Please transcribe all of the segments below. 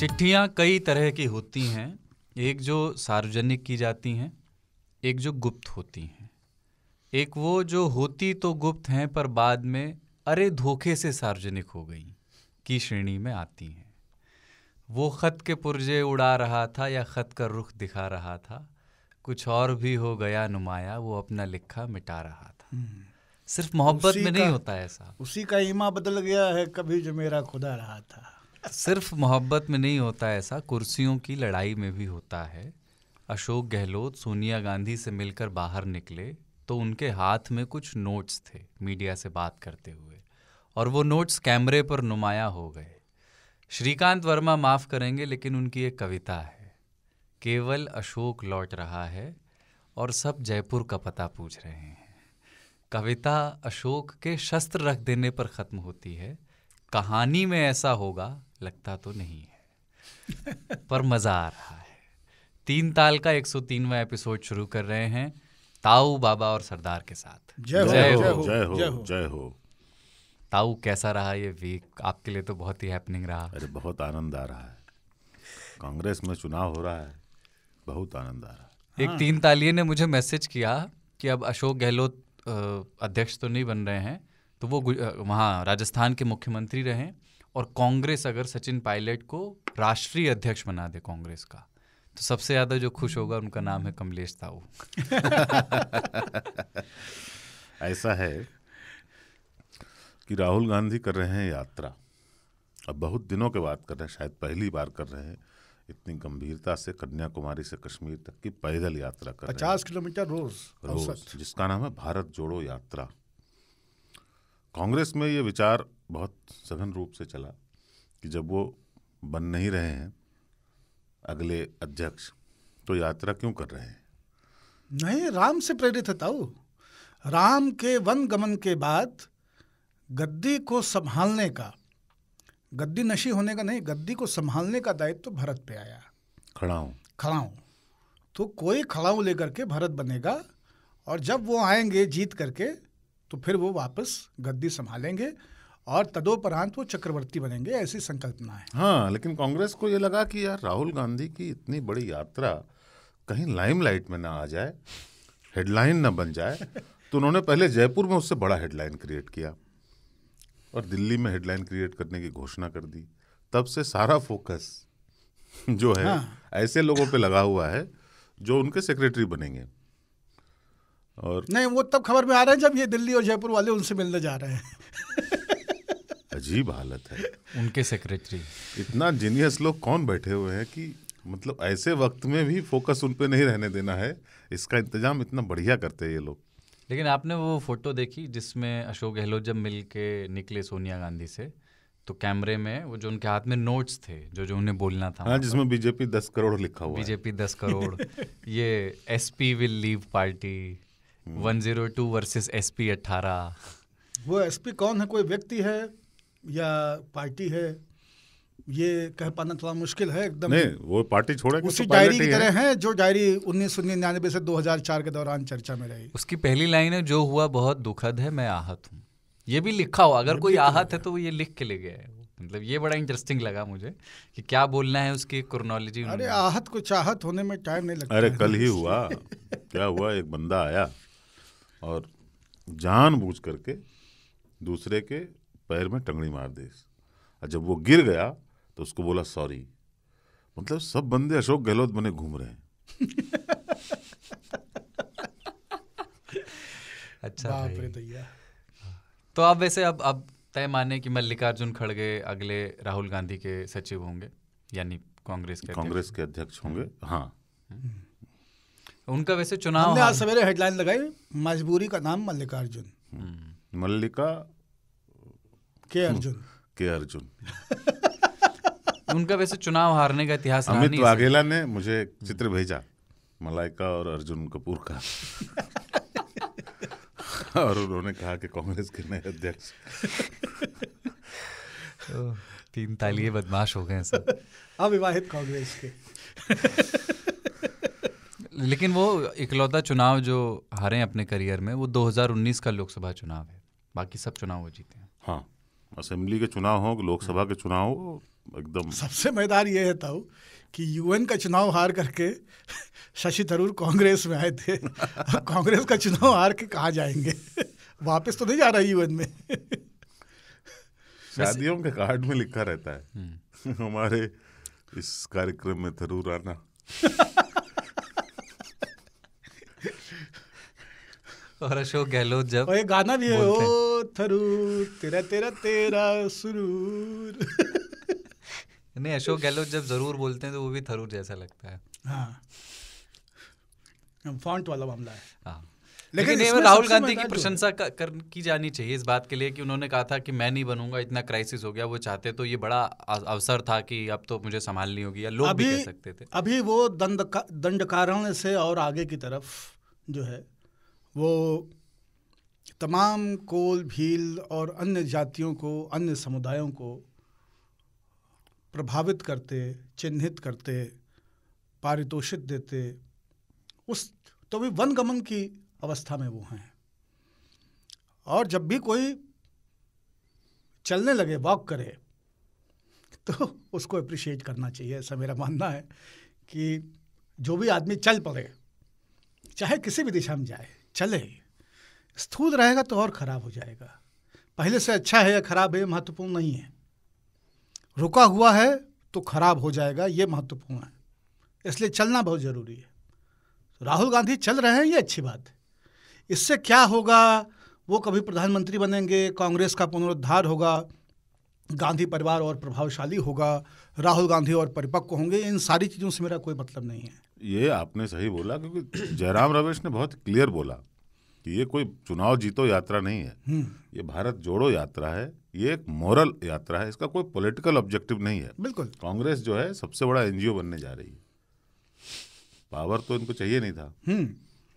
चिट्ठियाँ कई तरह की होती हैं, एक जो सार्वजनिक की जाती हैं, एक जो गुप्त होती हैं, एक वो जो होती तो गुप्त हैं पर बाद में अरे धोखे से सार्वजनिक हो गई की श्रेणी में आती हैं। वो खत के पुर्जे उड़ा रहा था या खत का रुख दिखा रहा था, कुछ और भी हो गया नुमाया, वो अपना लिखा मिटा रहा था। सिर्फ मोहब्बत में नहीं होता ऐसा, उसी का ईमा बदल गया है कभी जो मेरा खुदा रहा था। सिर्फ मोहब्बत में नहीं होता ऐसा, कुर्सियों की लड़ाई में भी होता है। अशोक गहलोत सोनिया गांधी से मिलकर बाहर निकले तो उनके हाथ में कुछ नोट्स थे मीडिया से बात करते हुए, और वो नोट्स कैमरे पर नुमाया हो गए। श्रीकांत वर्मा माफ़ करेंगे लेकिन उनकी एक कविता है, केवल अशोक लौट रहा है और सब जयपुर का पता पूछ रहे हैं। कविता अशोक के शस्त्र रख देने पर ख़त्म होती है। कहानी में ऐसा होगा लगता तो नहीं है, पर मज़ा आ रहा है। 3 ताल का 103वां एपिसोड शुरू कर रहे हैं ताऊ बाबा और सरदार के साथ। जय हो जय हो जय हो जय हो। ताऊ कैसा रहा ये वीक? आपके लिए तो बहुत ही हैपनिंग रहा। अरे बहुत आनंद आ रहा है, कांग्रेस में चुनाव हो रहा है, बहुत आनंद आ रहा है। एक 3 तालिये ने मुझे मैसेज किया कि अब अशोक गहलोत अध्यक्ष तो नहीं बन रहे हैं, तो वो वहाँ राजस्थान के मुख्यमंत्री रहें, और कांग्रेस अगर सचिन पायलट को राष्ट्रीय अध्यक्ष बना दे कांग्रेस का, तो सबसे ज़्यादा जो खुश होगा उनका नाम है कमलेश ताऊ। ऐसा है कि राहुल गांधी कर रहे हैं यात्रा, अब बहुत दिनों के बाद कर रहे हैं, शायद पहली बार कर रहे हैं इतनी गंभीरता से, कन्याकुमारी से कश्मीर तक की पैदल यात्रा कर रहे हैं, 50 किलोमीटर रोज, जिसका नाम है भारत जोड़ो यात्रा। कांग्रेस में ये विचार बहुत सघन रूप से चला कि जब वो बन नहीं रहे हैं अगले अध्यक्ष, तो यात्रा क्यों कर रहे हैं? नहीं, राम से प्रेरित है ताऊ। राम के वन गमन के बाद गद्दी को संभालने का, गद्दी नशी होने का नहीं, गद्दी को संभालने का दायित्व तो भरत पे आया। खड़ाऊं तो कोई खड़ाऊं लेकर के भरत बनेगा, और जब वो आएंगे जीत करके तो फिर वो वापस गद्दी संभालेंगे और तदोपरांत वो चक्रवर्ती बनेंगे, ऐसी संकल्पना है। हाँ, लेकिन कांग्रेस को ये लगा कि यार राहुल गांधी की इतनी बड़ी यात्रा कहीं लाइमलाइट में ना आ जाए, हेडलाइन ना बन जाए, तो उन्होंने पहले जयपुर में उससे बड़ा हेडलाइन क्रिएट किया और दिल्ली में हेडलाइन क्रिएट करने की घोषणा कर दी। तब से सारा फोकस जो है ऐसे लोगों पे लगा हुआ है जो उनके सेक्रेटरी बनेंगे। और नहीं, वो तब खबर में आ रहे हैं जब ये दिल्ली और जयपुर वाले उनसे मिलने जा रहे हैं। अजीब हालत है उनके सेक्रेटरी। इतना जीनियस लोग कौन बैठे हुए हैं कि मतलब ऐसे वक्त में भी फोकस उन पे नहीं रहने देना है, इसका इंतजाम इतना बढ़िया करते हैं ये लोग। लेकिन आपने वो फोटो देखी जिसमें अशोक गहलोत जब मिल के निकले सोनिया गांधी से, तो कैमरे में वो जो उनके हाथ में नोट्स थे जो उन्हें बोलना था, हाँ, जिसमें बीजेपी 10 करोड़ लिखा हुआ है। बीजेपी 10 करोड़, ये SP will leave party, 102 versus SP 18। वो एसपी कौन है, कोई व्यक्ति है या पार्टी है, ये कह पाना थोड़ा मुश्किल है एकदम। नहीं, वो पार्टी छोड़ेगा उसी डायरी की तरह है जो डायरी 1999 से 2004 के दौरान चर्चा में रही। उसकी पहली लाइन है, जो हुआ बहुत दुखद है, मैं आहत हूँ। ये भी लिखा हुआ, अगर कोई आहत है तो वो ये लिख के ले गया है। मतलब ये बड़ा इंटरेस्टिंग लगा मुझे कि क्या बोलना है, उसकी क्रोनोलॉजी। अरे आहत को चाहत होने में टाइम नहीं लगता। अरे कल ही हुआ, क्या हुआ, एक बंदा आया और जानबूझ करके दूसरे के पैर में टंगड़ी मार दी, और जब वो गिर गया तो उसको बोला सॉरी। मतलब सब बंदे अशोक गहलोत बने घूम रहे हैं। अच्छा बाप रे दैया। तो अब वैसे अब तय माने कि मल्लिकार्जुन खड़गे अगले राहुल गांधी के सचिव होंगे, यानी कांग्रेस के अध्यक्ष होंगे। हाँ, उनका वैसे चुनाव, हमने आज सवेरे हेडलाइन लगाई, मजबूरी का नाम मल्लिकार्जुन, मल्लिका के अर्जुन। उनका वैसे चुनाव हारने का इतिहास रहा नहीं। अमित वाघेला ने मुझे चित्र भेजा मलाइका और अर्जुन कपूर का और उन्होंने कहा कि कांग्रेस के नए अध्यक्ष। 3 तालिये बदमाश हो गए सब। अविवाहित कांग्रेस के। लेकिन वो इकलौता चुनाव जो हारे हैं अपने करियर में, वो 2019 का लोकसभा चुनाव है, बाकी सब चुनाव वो जीते हैं। हाँ, असेंबली के चुनाव हो, लोकसभा के चुनाव हो, एकदम। सबसे मजेदार ये है ताऊ कि यूएन का चुनाव हार करके शशि थरूर कांग्रेस में आए थे। अब कांग्रेस का चुनाव हार के कहाँ जाएंगे? वापस तो नहीं जा रहा यूएन में। शादियों के कार्ड में लिखा रहता है हमारे इस कार्यक्रम में थरूर आना। और अशोक गहलोत जब और ये गाना भी है, ओ थरूर तेरा तेरा तेरा सुरूर। नहीं, अशोक गहलोत जब जरूर बोलते हैं तो वो भी थरूर जैसा लगता है। हाँ, फॉन्ट वाला मामला है। हाँ, लेकिन लेकिन इसमें राहुल सबसे गांधी की मजेदार जो प्रशंसा की जानी चाहिए इस बात के लिए कि उन्होंने कहा था कि मैं नहीं बनूंगा, इतना क्राइसिस हो गया। वो चाहते तो ये बड़ा अवसर था कि अब तो मुझे संभालनी होगी, या लोग भी कह सकते थे। अभी वो दंडकारण्य से और आगे की तरफ जो है वो तमाम कोल भील और अन्य जातियों को, अन्य समुदायों को प्रभावित करते, चिन्हित करते, पारितोषिक देते, उस तो भी वनगमन की अवस्था में वो हैं। और जब भी कोई चलने लगे, वॉक करे, तो उसको अप्रिशिएट करना चाहिए। ऐसा मेरा मानना है कि जो भी आदमी चल पड़े, चाहे किसी भी दिशा में जाए, चले। स्थूल रहेगा तो और ख़राब हो जाएगा। पहले से अच्छा है या ख़राब है महत्वपूर्ण नहीं है, रुका हुआ है तो ख़राब हो जाएगा, ये महत्वपूर्ण है। इसलिए चलना बहुत ज़रूरी है। राहुल गांधी चल रहे हैं, ये अच्छी बात है। इससे क्या होगा? वो कभी प्रधानमंत्री बनेंगे, कांग्रेस का पुनरुद्धार होगा, गांधी परिवार और प्रभावशाली होगा, राहुल गांधी और परिपक्व होंगे। इन सारी चीज़ों से मेरा कोई मतलब नहीं है। ये आपने सही बोला, क्योंकि जयराम रमेश ने बहुत क्लियर बोला कि ये कोई चुनाव जीतो यात्रा नहीं है, ये भारत जोड़ो यात्रा है, ये एक मोरल यात्रा है, इसका कोई पॉलिटिकल ऑब्जेक्टिव नहीं है। बिल्कुल। कांग्रेस जो है सबसे बड़ा एनजीओ बनने जा रही है। पावर तो इनको चाहिए नहीं था।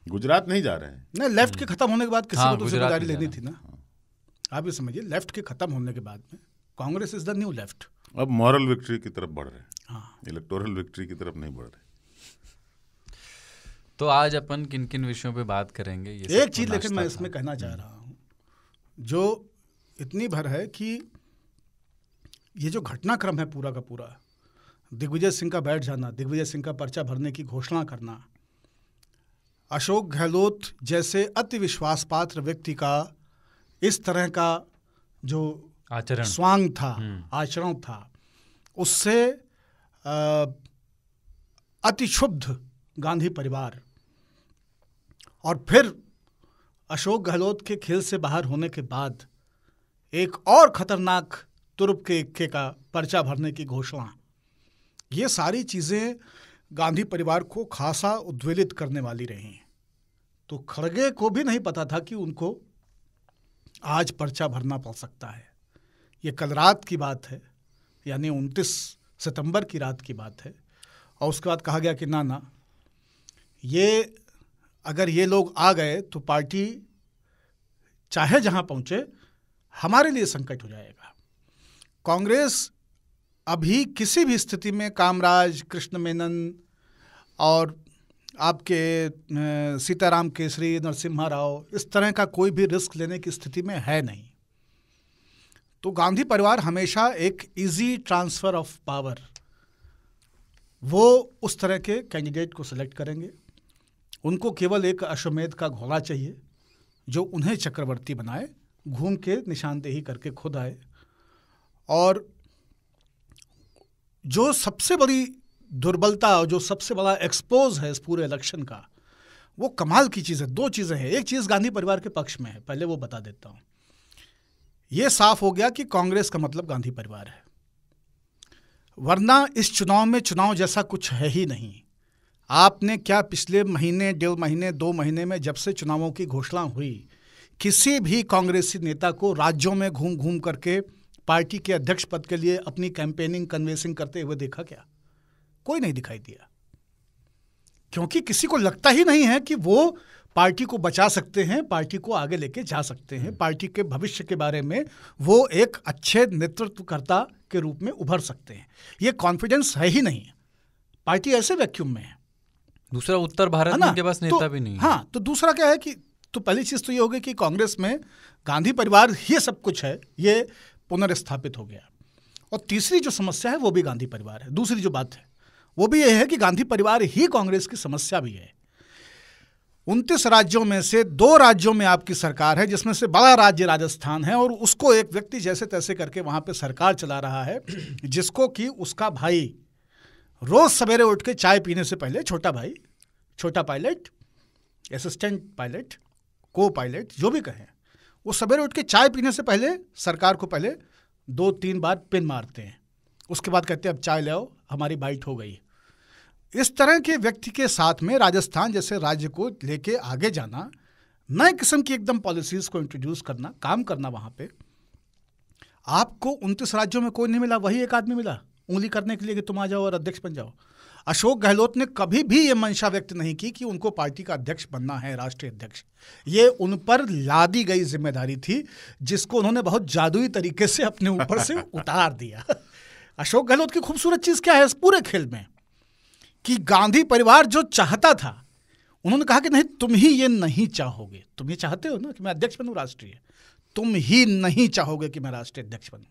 गुजरात नहीं जा रहे हैं। नहीं, लेफ्ट के खत्म होने के बाद किसी को तो गुजरात जिम्मेदारी नहीं लेनी थी ना। आप ये समझिए, लेफ्ट के खत्म होने के बाद में Congress is the new left. अब मॉरल विक्ट्री की तरफ बढ़ रहे हैं, हाँ, इलेक्टोरल विक्ट्री की तरफ नहीं बढ़ रहे। तो आज अपन किन किन विषयों पे बात करेंगे? ये एक चीज लेकिन मैं इसमें कहना चाह रहा हूँ, जो इतनी भर है कि ये जो घटनाक्रम है पूरा का पूरा, दिग्विजय सिंह का बैठ जाना, दिग्विजय सिंह का पर्चा भरने की घोषणा करना, अशोक गहलोत जैसे अति विश्वास पात्र व्यक्ति का इस तरह का जो आचरण, स्वांग था, आचरण था, उससे अति क्षुब्ध गांधी परिवार, और फिर अशोक गहलोत के खेल से बाहर होने के बाद एक और खतरनाक तुरुप के इक्के का पर्चा भरने की घोषणा, ये सारी चीज़ें गांधी परिवार को खासा उद्वेलित करने वाली रही। तो खड़गे को भी नहीं पता था कि उनको आज पर्चा भरना पड़ सकता है। ये कल रात की बात है, यानी 29 सितंबर की रात की बात है। और उसके बाद कहा गया कि ना, ये अगर ये लोग आ गए तो पार्टी चाहे जहां पहुंचे हमारे लिए संकट हो जाएगा। कांग्रेस अभी किसी भी स्थिति में कामराज, कृष्ण मेनन और आपके सीताराम केसरी, नरसिम्हा राव, इस तरह का कोई भी रिस्क लेने की स्थिति में है नहीं। तो गांधी परिवार हमेशा एक इजी ट्रांसफर ऑफ पावर, वो उस तरह के कैंडिडेट को सिलेक्ट करेंगे। उनको केवल एक अश्वमेध का घोड़ा चाहिए जो उन्हें चक्रवर्ती बनाए, घूम के निशानदेही करके खुद आए। और जो सबसे बड़ी दुर्बलता और जो सबसे बड़ा एक्सपोज है इस पूरे इलेक्शन का, वो कमाल की चीज़ है। दो चीज़ें हैं। एक चीज़ गांधी परिवार के पक्ष में है, पहले वो बता देता हूँ। ये साफ हो गया कि कांग्रेस का मतलब गांधी परिवार है, वरना इस चुनाव में चुनाव जैसा कुछ है ही नहीं। आपने क्या पिछले महीने, 1.5 महीने, 2 महीने में जब से चुनावों की घोषणा हुई, किसी भी कांग्रेसी नेता को राज्यों में घूम घूम करके पार्टी के अध्यक्ष पद के लिए अपनी कैंपेनिंग, कन्वेंसिंग करते हुए देखा क्या? कोई नहीं दिखाई दिया, क्योंकि किसी को लगता ही नहीं है कि वो पार्टी को बचा सकते हैं, पार्टी को आगे लेके जा सकते हैं, पार्टी के भविष्य के बारे में वो एक अच्छे नेतृत्वकर्ता के रूप में उभर सकते हैं। ये कॉन्फिडेंस है ही नहीं। पार्टी ऐसे वैक्यूम में है। दूसरा, उत्तर भारत में उनके पास नेता भी नहीं है। हाँ, तो दूसरा क्या है कि तो पहली चीज़ तो ये होगी कि कांग्रेस में गांधी परिवार ही सब कुछ है, ये पुनर्स्थापित हो गया। और तीसरी जो समस्या है वो भी गांधी परिवार है। दूसरी जो बात है वो भी यह है कि गांधी परिवार ही कांग्रेस की समस्या भी है। 29 राज्यों में से 2 राज्यों में आपकी सरकार है, जिसमें से बड़ा राज्य राजस्थान है, और उसको एक व्यक्ति जैसे तैसे करके वहां पे सरकार चला रहा है, जिसको कि उसका भाई रोज सवेरे उठ के चाय पीने से पहले, छोटा भाई, छोटा पायलट, असिस्टेंट पायलट, को पायलट, जो भी कहें, वो सवेरे उठ के चाय पीने से पहले सरकार को पहले 2-3 बार पिन मारते हैं, उसके बाद कहते हैं अब चाय ले आओ, हमारी बाइट हो गई। इस तरह के व्यक्ति के साथ में राजस्थान जैसे राज्य को लेके आगे जाना, नए किस्म की एकदम पॉलिसीज को इंट्रोड्यूस करना, काम करना, वहां पे आपको 29 राज्यों में कोई नहीं मिला, वही एक आदमी मिला उंगली करने के लिए कि तुम आ जाओ और अध्यक्ष बन जाओ। अशोक गहलोत ने कभी भी ये मंशा व्यक्त नहीं की कि उनको पार्टी का अध्यक्ष बनना है, राष्ट्रीय अध्यक्ष। ये उन पर लादी गई जिम्मेदारी थी, जिसको उन्होंने बहुत जादुई तरीके से अपने ऊपर से उतार दिया। अशोक गहलोत की खूबसूरत चीज क्या है इस पूरे खेल में, कि गांधी परिवार जो चाहता था, उन्होंने कहा कि नहीं, तुम ही ये नहीं चाहोगे, तुम ये चाहते हो ना कि मैं अध्यक्ष बनूं राष्ट्रीय, तुम ही नहीं चाहोगे कि मैं राष्ट्रीय अध्यक्ष बनूं।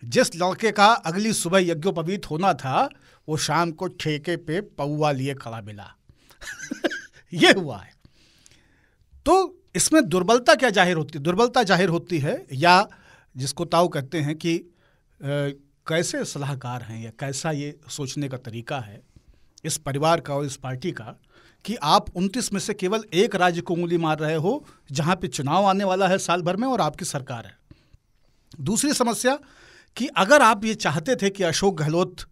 जिस लड़के का अगली सुबह यज्ञोपवीत होना था, वो शाम को ठेके पे पौवा लिए खड़ा मिला। ये हुआ है। तो इसमें दुर्बलता क्या जाहिर होती है? दुर्बलता जाहिर होती है, या जिसको ताऊ कहते हैं कि कैसे सलाहकार हैं, या कैसा ये सोचने का तरीका है इस परिवार का और इस पार्टी का, कि आप 29 में से केवल एक राज्य को उंगली मार रहे हो जहां पे चुनाव आने वाला है साल भर में और आपकी सरकार है। दूसरी समस्या कि अगर आप ये चाहते थे कि अशोक गहलोत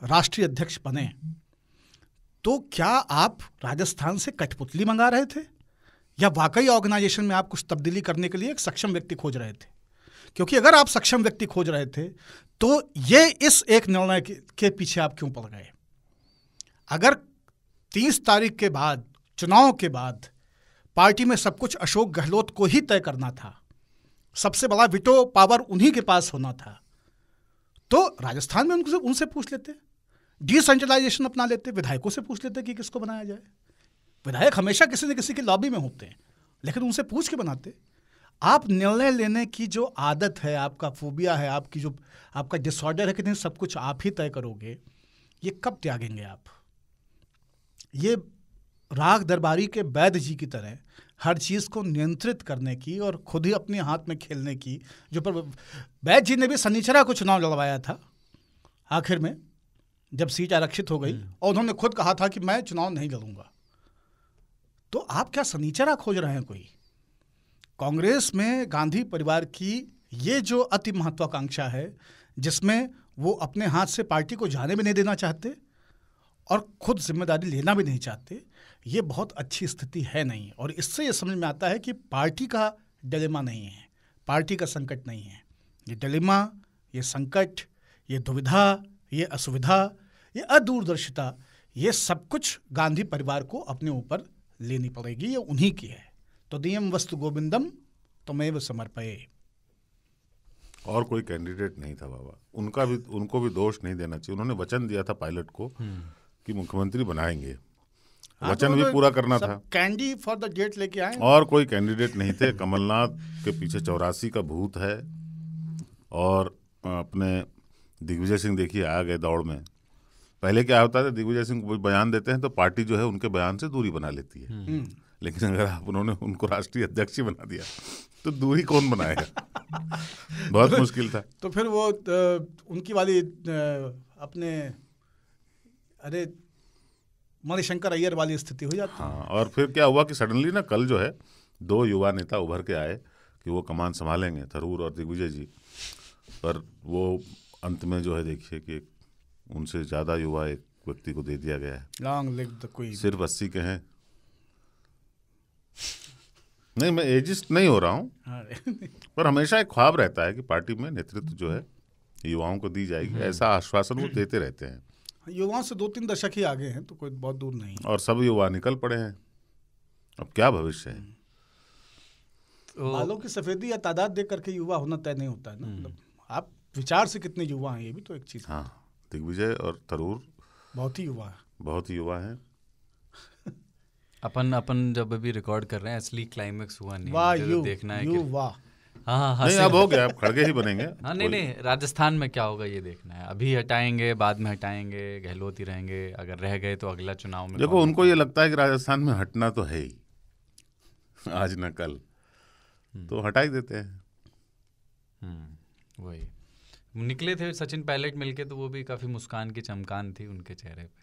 राष्ट्रीय अध्यक्ष बने, तो क्या आप राजस्थान से कठपुतली मंगा रहे थे, या वाकई ऑर्गेनाइजेशन में आप कुछ तब्दीली करने के लिए एक सक्षम व्यक्ति खोज रहे थे? क्योंकि अगर आप सक्षम व्यक्ति खोज रहे थे तो ये इस एक निर्णय के पीछे आप क्यों पड़ गए? अगर 30 तारीख के बाद, चुनाव के बाद, पार्टी में सब कुछ अशोक गहलोत को ही तय करना था, सबसे बड़ा विटो पावर उन्हीं के पास होना था, तो राजस्थान में उनसे पूछ लेते, डिसेंट्रलाइजेशन अपना लेते, विधायकों से पूछ लेते कि किसको बनाया जाए। विधायक हमेशा किसी न किसी की लॉबी में होते हैं, लेकिन उनसे पूछ के बनाते। आप निर्णय लेने की जो आदत है, आपका फोबिया है, आपकी जो आपका डिसऑर्डर है कि नहीं सब कुछ आप ही तय करोगे, ये कब त्यागेंगे आप? ये राग दरबारी के वैद्य जी की तरह हर चीज़ को नियंत्रित करने की और खुद ही अपने हाथ में खेलने की, जो पर वैद्य जी ने भी शनिचरा को चुनाव लड़वाया था आखिर में, जब सीट आरक्षित हो गई, और उन्होंने खुद कहा था कि मैं चुनाव नहीं लड़ूंगा। तो आप क्या शनिचरा खोज रहे हैं कोई? कांग्रेस में गांधी परिवार की ये जो अति महत्वाकांक्षा है, जिसमें वो अपने हाथ से पार्टी को जाने भी नहीं देना चाहते और खुद जिम्मेदारी लेना भी नहीं चाहते, ये बहुत अच्छी स्थिति है नहीं। और इससे ये समझ में आता है कि पार्टी का डिलेमा नहीं है, पार्टी का संकट नहीं है। ये डिलेमा, ये संकट, ये दुविधा, ये असुविधा, ये अदूरदर्शिता, ये सब कुछ गांधी परिवार को अपने ऊपर लेनी पड़ेगी, ये उन्हीं की है। तदीयम वस्तु गोविंदम तमेव समर्पये। और कोई कैंडिडेट नहीं था बाबा, उनको भी दोष नहीं देना चाहिए। उन्होंने वचन दिया था पायलट को कि मुख्यमंत्री बनाएंगे, वचन भी पूरा करना था। कैंडी फॉर द गेट लेके आए, और कोई कैंडिडेट नहीं थे। कमलनाथ के पीछे 84 का भूत है, और अपने दिग्विजय सिंह देखिए आ गए दौड़ में। पहले क्या होता था, दिग्विजय सिंह को बयान देते हैं तो पार्टी जो है उनके बयान से दूरी बना लेती है, लेकिन अगर आप उन्होंने उनको राष्ट्रीय अध्यक्ष ही बना दिया तो दूरी कौन बनाएगा? बहुत मुश्किल था। तो फिर वो उनकी वाली अपने अरे मणिशंकर अय्यर वाली स्थिति हो जाती है। हाँ, और फिर क्या हुआ कि सडनली ना कल जो है 2 युवा नेता उभर के आए कि वो कमान संभालेंगे, थरूर और दिग्विजय जी, पर वो अंत में जो है देखिए कि उनसे ज़्यादा युवा एक व्यक्ति को दे दिया गया है। Long live the queen. सिर्फ 80 के हैं। नहीं, मैं एजिस्ट नहीं हो रहा हूँ, पर हमेशा एक ख्वाब रहता है कि पार्टी में नेतृत्व जो है युवाओं को दी जाएगी, ऐसा आश्वासन वो देते रहते हैं। युवाओं से 2-3 दशक ही आगे हैं, तो कोई बहुत दूर नहीं। और सब युवा निकल पड़े हैं, अब क्या भविष्य है? बालों की सफेदी या तादाद देख करके युवा होना तय नहीं होता है ना, मतलब आप विचार से कितने युवा हैं, ये भी तो एक चीज़। हाँ, दिग्विजय और थरूर बहुत ही युवा है, बहुत ही युवा हैं। अपन जब अभी रिकॉर्ड कर रहे हैं, असली क्लाइमेक्स हुआ नहीं, वाह मुझे तो देखना है कि वाह हाँ नहीं, अब हो गया, अब खड़गे ही बनेंगे। हाँ नहीं, राजस्थान में क्या होगा ये देखना है। अभी हटाएंगे, बाद में हटाएंगे, गहलोत ही रहेंगे। अगर रह गए तो अगला चुनाव में देखो, उनको ये लगता है कि राजस्थान में हटना तो है ही, आज न कल, तो हटा ही देते हैं। वही निकले थे सचिन पायलट मिलके, तो वो भी काफी मुस्कान की चमकान थी उनके चेहरे पे।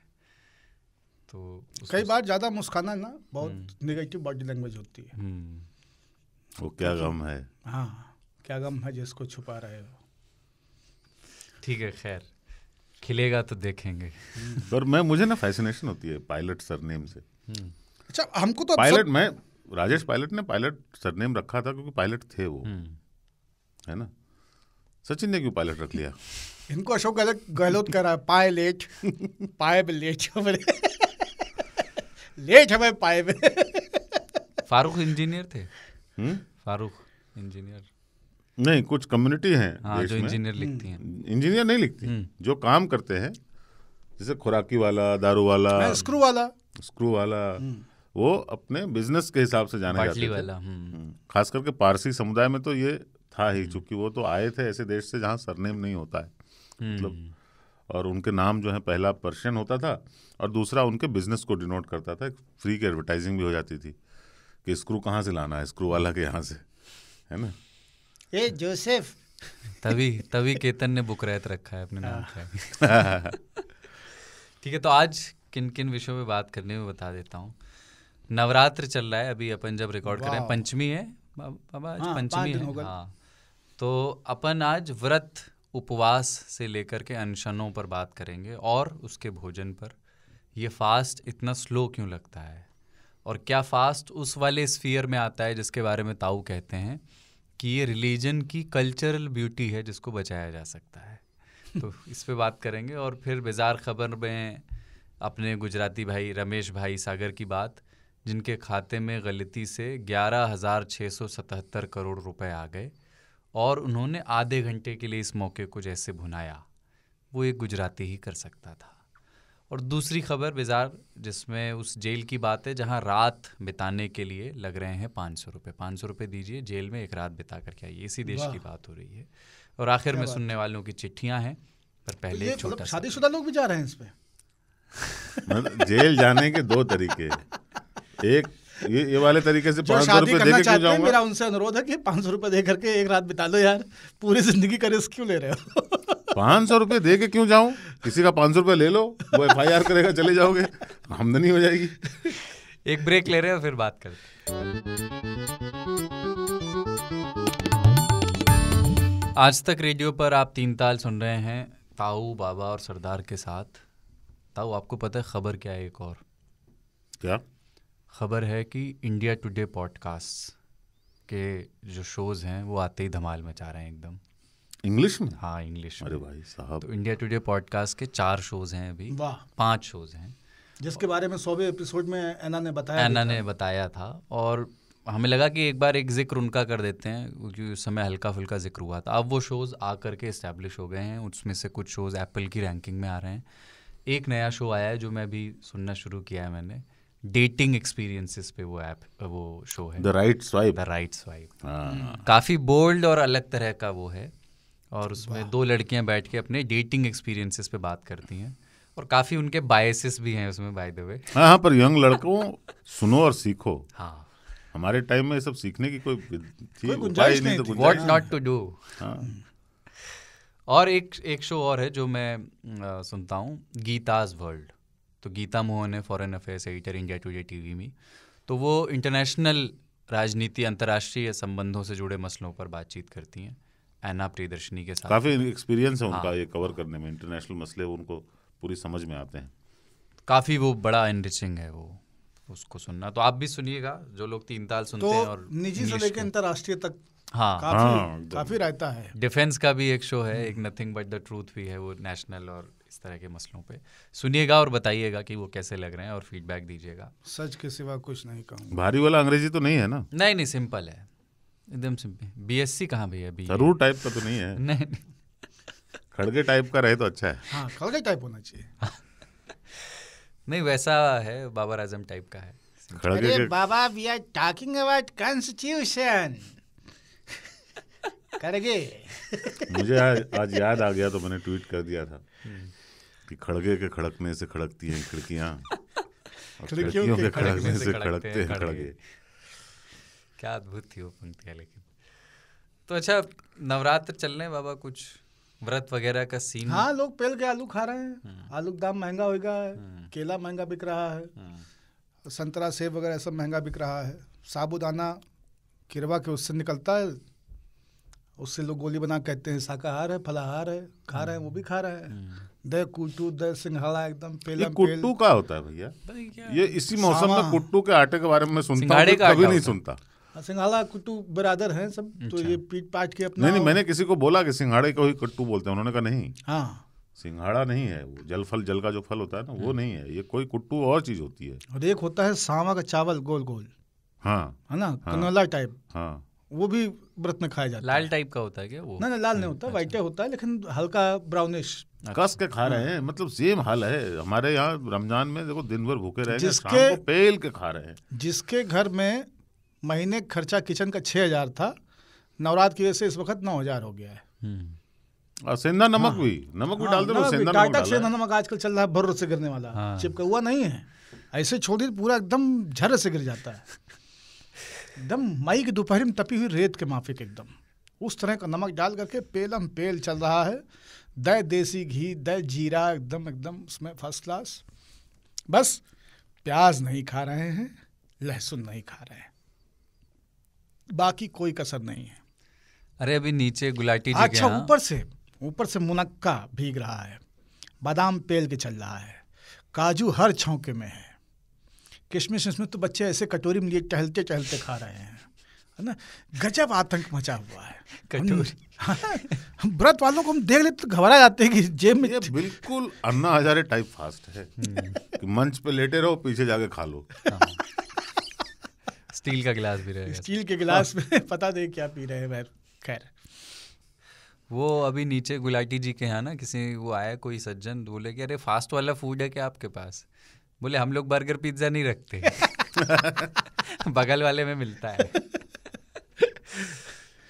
तो कई बार ज्यादा मुस्काना ना बहुत नेगेटिव बॉडी लैंग्वेज होती है। वो क्या गम है। हाँ, क्या गम है जिसको छुपा रहे हो। ठीक है, खैर खिलेगा तो देखेंगे। पर मुझे ना फैसिनेशन होती है पायलट सरनेम से। अच्छा, हमको तो पायलट, मैं राजेश पायलट ने पायलट सरनेम रखा था क्योंकि पायलट थे वो, है ना। सचिन ने क्यों पायलट रख लिया? इनको अशोक गहलोत कह रहा है पायलट, पाए पे लेट लेट है पाए पे। फारूक इंजीनियर थे। फारूक इंजीनियर नहीं, कुछ कम्युनिटी हैं हाँ, जो इंजीनियर लिखती हैं। इंजीनियर नहीं लिखती, जो काम करते हैं, जैसे खुराकी वाला, दारू वाला, स्क्रू वाला, वो अपने बिजनेस के हिसाब से जाने जाते थे। खास करके पारसी समुदाय में तो ये था ही, चूंकि वो तो आए थे ऐसे देश से जहाँ सरनेम नहीं होता है, मतलब, और उनके नाम जो है पहला पर्शियन होता था और दूसरा उनके बिजनेस को डिनोट करता था। फ्री की एडवर्टाइजिंग भी हो जाती थी कि स्क्रू कहाँ से लाना है, स्क्रू वाला के यहाँ से, है ना। ए जोसेफ, तभी केतन ने बुकरैत रखा है अपने नाम का। ठीक है, तो आज किन किन विषयों पे बात करने में बता देता हूँ। नवरात्र चल रहा है अभी, अपन जब रिकॉर्ड कर रहे हैं, पंचमी है बाबा, आज पंचमी है। हाँ, तो अपन आज व्रत, उपवास से लेकर के अनशनों पर बात करेंगे और उसके भोजन पर। ये फास्ट इतना स्लो क्यों लगता है, और क्या फास्ट उस वाले स्फीयर में आता है जिसके बारे में ताऊ कहते हैं कि ये रिलीजन की कल्चरल ब्यूटी है जिसको बचाया जा सकता है। तो इस पे बात करेंगे। और फिर बाज़ार खबर में अपने गुजराती भाई रमेश भाई सागर की बात, जिनके खाते में गलती से 11,677 करोड़ रुपए आ गए और उन्होंने आधे घंटे के लिए इस मौके को जैसे भुनाया, वो एक गुजराती ही कर सकता था। और दूसरी खबर बाज़ार, जिसमें उस जेल की बात है जहां रात बिताने के लिए लग रहे हैं 500 रुपये। 500 रुपये दीजिए, जेल में एक रात बिता करके आइए। इसी देश की बात हो रही है। और आखिर में सुनने वालों की चिट्ठियां हैं, पर पहले तो एक छोटा शादीशुदा लोग भी जा रहे हैं इस पे। जेल जाने के दो तरीके, एक ये वाले तरीके से 500 रुपये दे के क्यों जाऊंगा। मेरा उनसे अनुरोध है कि 500 रुपये दे करके एक रात बिता लो यार, पूरी जिंदगी का रिस्क क्यों ले रहे हो। 500 रुपये दे के क्यों जाऊं? किसी का 500 रुपये ले लो, वो FIR करेगा, चले जाओगे, आमदनी हो जाएगी। एक ब्रेक ले रहे हो, फिर बात करते हैं। आज तक रेडियो पर आप तीन ताल सुन रहे हैं ताऊ, बाबा और सरदार के साथ। ताऊ, आपको पता है खबर क्या है? एक और क्या खबर है कि इंडिया टुडे पॉडकास्ट के जो शोज़ हैं वो आते ही धमाल मचा रहे हैं एकदम। इंग्लिश में? हाँ, इंग्लिश में। अरे भाई साहब, तो इंडिया टुडे पॉडकास्ट के 4 शोज़ हैं अभी, 5 शोज़ हैं, जिसके बारे में 100वें एपिसोड में ऐना ने बताया था। और हमें लगा कि एक बार एक जिक्र उनका कर देते हैं, क्योंकि उस समय हल्का फुल्का जिक्र हुआ था। अब वो शोज़ आ करके इस्टेब्लिश हो गए हैं। उसमें से कुछ शोज़ एप्पल की रैंकिंग में आ रहे हैं। एक नया शो आया है जो मैं अभी सुनना शुरू किया है मैंने, डेटिंग एक्सपीरियंसेस पे वो शो है, द राइट स्वाइप। काफ़ी बोल्ड और अलग तरह का वो है, और उसमें 2 लड़कियां बैठ के अपने डेटिंग एक्सपीरियंसेस पे बात करती हैं, और काफ़ी उनके बायसेस भी हैं उसमें, बाय द वे। हाँ, पर यंग लड़कों सुनो और सीखो। हाँ, हमारे टाइम में ये सब सीखने की कोई गुंजाइश नहीं थी। What not to do. और एक शो और है जो मैं सुनता हूँ, गीताज वर्ल्ड। तो गीता मोहन है foreign affairs editor India today TV में। तो वो इंटरनेशनल राजनीति, अंतर्राष्ट्रीय संबंधों से जुड़े मसलों पर बातचीत करती हैं ऐना प्रियदर्शनी के साथ। काफ़ी एक्सपीरियंस है उनका ये कवर करने में, इंटरनेशनल मसले उनको पूरी समझ में आते हैं। काफ़ी वो बड़ा एनरिचिंग है वो, उसको सुनना। तो आप भी सुनिएगा, जो लोग तीन ताल सुनते हैं। और निजी से लेकर अंतर्राष्ट्रीय तक हाँ, काफी रहता है। डिफेंस का भी एक शो है, एक नथिंग बट द ट्रूथ भी है, वो नेशनल और इस तरह के मसलों पे सुनिएगा और बताइएगा कि वो कैसे लग रहे हैं, और फीडबैक दीजिएगा। सच के सिवा कुछ नहीं कहूँगा। भारी वाला अंग्रेजी तो नहीं है ना? नहीं, सिंपल है, एकदम सिंपल। BSc कहाँ भैया? जरूर टाइप का तो नहीं है? नहीं, खड़गे टाइप का रहे तो अच्छा है। हाँ, खड़गे टाइप होना चाहिए। नहीं, वैसा है, बाबर आजम टाइप का है। अरे बाबा, we are talking about constitution. करेंगे। मुझे आज याद आ गया तो मैंने ट्वीट कर दिया था कि खड़गे के खड़कने से खड़कती हैं खिड़कियां, खिड़कियों के खड़कने से खड़कते हैं खड़गे। क्या अद्भुत थी वो पंक्तियाँ। लेकिन तो अच्छा, नवरात्र चल रहे हैं बाबा, कुछ व्रत वगैरह का सीन? हाँ, लोग पेल के आलू खा रहे हैं। आलू का दाम महंगा हो गया है, केला महंगा बिक रहा है, संतरा सेब वगैरह सब महंगा बिक रहा है। साबूदाना किरवा के उससे निकलता है, उससे लोग गोली बना कहते हैं शाकाहार है, फलाहार है, खा रहे हैं, वो भी खा रहे हैं। दे कुट्टू, दे सिंघाड़ा, एकदम पेलम पेल। कुट्टू का होता है भैया? ये इसी मौसम में कुट्टू के आटे के बारे में सुनता हूँ, कभी नहीं सुनता। सिंघाड़ा कुट्टू बरादर हैं सब। तो ये पीट पाट के अपना नहीं, मैंने किसी को बोला कि सिंघाड़े को ही कुट्टू बोलते हैं, उन्होंने कहा नहीं, हाँ सिंघाड़ा नहीं है वो, जल फल, जल का जो फल होता है ना, वो नहीं है, ये कोई कुट्टू और चीज होती है। और एक होता है सांवा का चावल गोल गोल, हाँ है ना, कनोला टाइप, हाँ, वो भी व्रत में खाया जाता है। लाल टाइप का होता है क्या वो? नहीं, लाल नहीं होता, व्हाइट होता है, लेकिन हल्का ब्राउनिश। कस के खा रहे हैं, मतलब सेम हाल है हमारे यहाँ रमजान में। देखो दिन भर भूखे रहेंगे, जिसके शाम को पेल के खा रहे हैं। जिसके घर में महीने खर्चा किचन का 6,000 था, नवरात्र की वजह से इस वक्त 9,000 हो गया है। और सेंधा नमक भी डाल दो, सेंधा नमक डाला सेंधा नमक आजकल चल रहा है, भर्र से गिरने वाला, चिपका हुआ नहीं है, ऐसे छोड़ी पूरा एकदम झर से गिर जाता है, एकदम मई की दोपहर में तपी हुई रेत के माफिक, एकदम उस तरह का नमक डाल करके पेलम पेल चल रहा है। दे देसी घी, दे जीरा, एकदम एकदम उसमें फर्स्ट क्लास। बस प्याज नहीं खा रहे हैं, लहसुन नहीं खा रहे हैं, बाकी कोई कसर नहीं है। अरे अभी नीचे गुलाटी जी अच्छा, ऊपर से मुनक्का भीग रहा है, बादाम पेल के चल रहा है, काजू हर छौके में है, किशमिश इसमें तो बच्चे ऐसे कटोरी में लिए टहलते टहलते खा रहे हैं, है ना। गजब आतंक मचा हुआ है कटोरी। हम व्रत वालों को हम देख लेते तो घबरा जाते हैं कि जेब में। ये बिल्कुल अन्ना हजारे टाइप फास्ट है कि मंच पे लेटे रहो, पीछे जाके खा लो। स्टील का गिलास भी रहेगा, स्टील के गिलास में पता नहीं क्या पी रहे हैं। खैर, वो अभी नीचे गुलाटी जी के यहाँ ना किसी वो आया कोई सज्जन, बोले कि अरे फास्ट वाला फूड है क्या आपके पास? बोले हम लोग बर्गर पिज्जा नहीं रखते बगल वाले में मिलता है।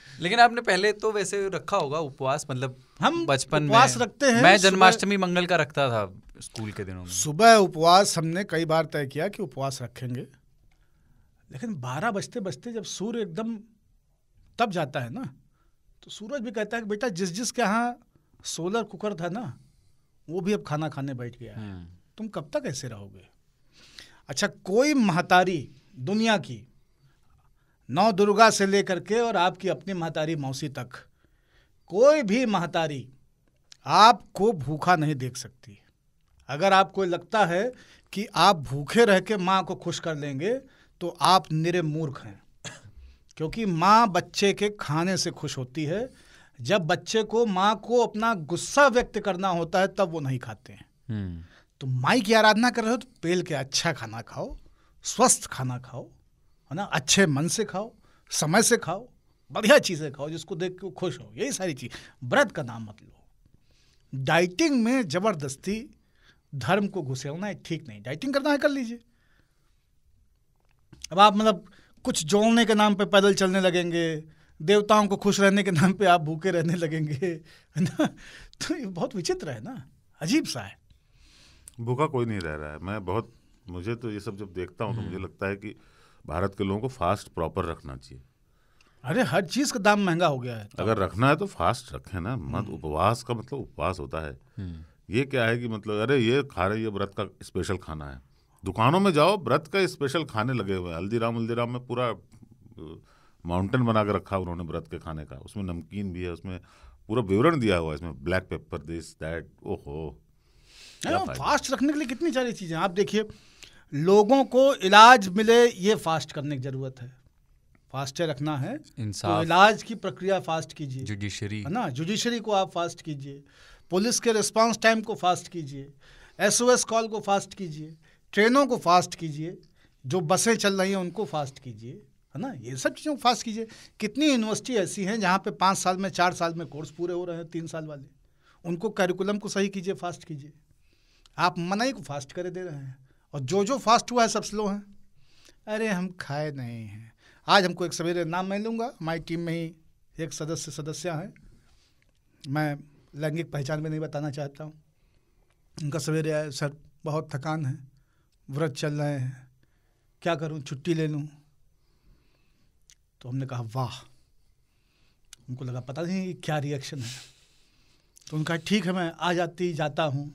लेकिन आपने पहले तो वैसे रखा होगा उपवास, मतलब हम बचपन में उपवास रखते हैं। मैं जन्माष्टमी मंगल का रखता था स्कूल के दिनों में। सुबह उपवास हमने कई बार तय किया कि उपवास रखेंगे, लेकिन 12 बजते बजते जब सूर्य एकदम तप जाता है ना, तो सूरज भी कहता है कि बेटा जिस के यहाँ सोलर कुकर था ना, वो भी अब खाना खाने बैठ गया है, तुम कब तक ऐसे रहोगे? अच्छा, कोई महतारी दुनिया की, 9 दुर्गा से लेकर के और आपकी अपनी महतारी मौसी तक, कोई भी महतारी आपको भूखा नहीं देख सकती। अगर आपको लगता है कि आप भूखे रह के माँ को खुश कर लेंगे तो आप निरे मूर्ख हैं, क्योंकि माँ बच्चे के खाने से खुश होती है। जब बच्चे को माँ को अपना गुस्सा व्यक्त करना होता है तब वो नहीं खाते हैं। तो माई की आराधना कर रहे हो तो पेल के अच्छा खाना खाओ, स्वस्थ खाना खाओ, है ना, अच्छे मन से खाओ, समय से खाओ, बढ़िया चीज़ें खाओ जिसको देख के खुश हो। यही सारी चीज़, व्रत का नाम मत लो। डाइटिंग में ज़बरदस्ती धर्म को घुसेड़ना है ठीक नहीं। डाइटिंग करना है कर लीजिए। अब आप मतलब कुछ जोड़ने के नाम पे पैदल चलने लगेंगे, देवताओं को खुश रहने के नाम पे आप भूखे रहने लगेंगे, है ना, तो ये बहुत विचित्र है ना, अजीब सा है। भूखा कोई नहीं रह रहा है। मुझे तो ये सब जब देखता हूँ तो मुझे लगता है कि भारत के लोगों को फास्ट प्रॉपर रखना चाहिए। अरे हर चीज़ का दाम महंगा हो गया है तो। अगर रखना है तो फास्ट रखें ना, मत उपवास का मतलब उपवास होता है। ये क्या है कि मतलब अरे ये खा रहे, ये व्रत का स्पेशल खाना है। दुकानों में जाओ, व्रत का स्पेशल खाने लगे हुए हैं। हल्दीराम में पूरा माउंटेन बना के रखा उन्होंने व्रत के खाने का। उसमें नमकीन भी है, उसमें पूरा विवरण दिया हुआ है, इसमें ब्लैक पेपर दिस दैट। ओहो, फास्ट रखने के लिए कितनी सारी चीज़ें। आप देखिए, लोगों को इलाज मिले ये फास्ट करने की ज़रूरत है। फास्ट रखना है तो इलाज की प्रक्रिया फास्ट कीजिए, जुडिशरी, है ना, जुडिशरी को आप फास्ट कीजिए, पुलिस के रिस्पांस टाइम को फास्ट कीजिए, SOS कॉल को फास्ट कीजिए, ट्रेनों को फास्ट कीजिए, जो बसें चल रही हैं उनको फास्ट कीजिए, है ना, ये सब चीज़ों को फास्ट कीजिए। कितनी यूनिवर्सिटी ऐसी हैं जहाँ पे 5 साल में 4 साल में कोर्स पूरे हो रहे हैं, 3 साल वाले, उनको कैरिकुलम को सही कीजिए, फास्ट कीजिए। आप मनाही को फास्ट करे दे रहे हैं, और जो फास्ट हुआ है सब स्लो हैं। अरे हम खाए नहीं हैं। आज हमको एक सवेरे नाम मैं लूँगा, हमारी टीम में ही एक सदस्य हैं, मैं लैंगिक पहचान में नहीं बताना चाहता हूँ। उनका सवेरे आया, सर बहुत थकान है, व्रत चल रहे हैं, क्या करूँ, छुट्टी ले लूँ? तो हमने कहा वाह। उनको लगा पता नहीं क्या रिएक्शन है, तो उनका ठीक है मैं आ जाता हूँ।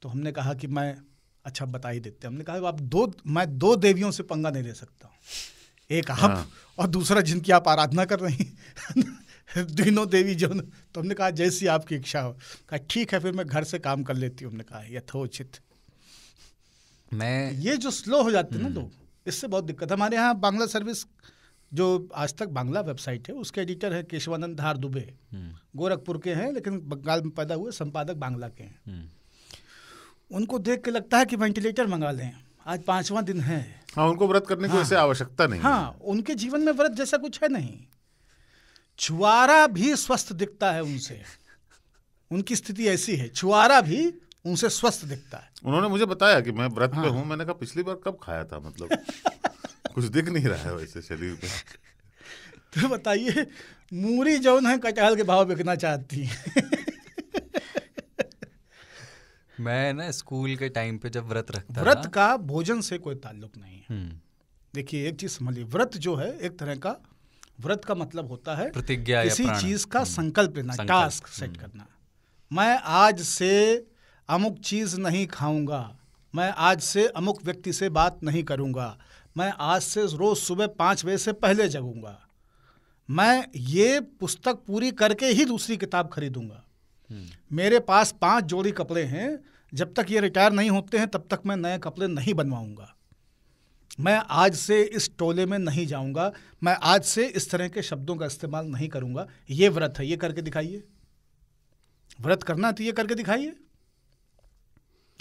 तो हमने कहा कि मैं अच्छा बता ही देते। हमने कहा आप मैं दो देवियों से पंगा नहीं ले सकता हूँ, एक आप और दूसरा जिनकी आप आराधना कर रही तीनों देवी जो। तो हमने कहा जैसी आपकी इच्छा हो। कहा ठीक है फिर मैं घर से काम कर लेती हूँ। हमने कहा यथोचित। ये जो स्लो हो जाते हैं ना लोग, इससे बहुत दिक्कत है। हमारे यहाँ बांग्ला सर्विस जो आज तक बांग्ला वेबसाइट है उसके एडिटर है केशवानंद धार दुबे, गोरखपुर के हैं लेकिन बंगाल में पैदा हुए, संपादक बांग्ला के हैं। उनको देख के लगता है कि वेंटिलेटर मंगा लें, आज 5वां दिन है। हाँ, उनको व्रत करने की वैसे आवश्यकता नहीं। हाँ, उनके जीवन में व्रत जैसा कुछ है नहीं। छुआरा भी स्वस्थ दिखता है उनसे, उनकी स्थिति ऐसी है, छुआरा भी उनसे स्वस्थ दिखता है। उन्होंने मुझे बताया कि मैं व्रत पे हूँ। मैंने कहा पिछली बार कब खाया था, मतलब कुछ दिख नहीं रहा है वैसे शरीर पे। तो बताइए, मूरी जौन है कटहल के भाव बिकना चाहती है। मैं ना स्कूल के टाइम पे जब व्रत रखता था, व्रत का भोजन से कोई ताल्लुक नहीं है। देखिए एक चीज समझिए, व्रत जो है एक तरह का, व्रत का मतलब होता है प्रतिज्ञा, किसी चीज का संकल्प लेना, टास्क सेट करना। मैं आज से अमुक चीज नहीं खाऊंगा, मैं आज से अमुक व्यक्ति से बात नहीं करूंगा, मैं आज से रोज सुबह 5 बजे से पहले जगूंगा, मैं ये पुस्तक पूरी करके ही दूसरी किताब खरीदूंगा, मेरे पास 5 जोड़ी कपड़े हैं, जब तक ये रिटायर नहीं होते हैं तब तक मैं नए कपड़े नहीं बनवाऊंगा, मैं आज से इस टोले में नहीं जाऊंगा, मैं आज से इस तरह के शब्दों का इस्तेमाल नहीं करूंगा। ये व्रत है, ये करके दिखाइए। व्रत करना तो ये करके दिखाइए।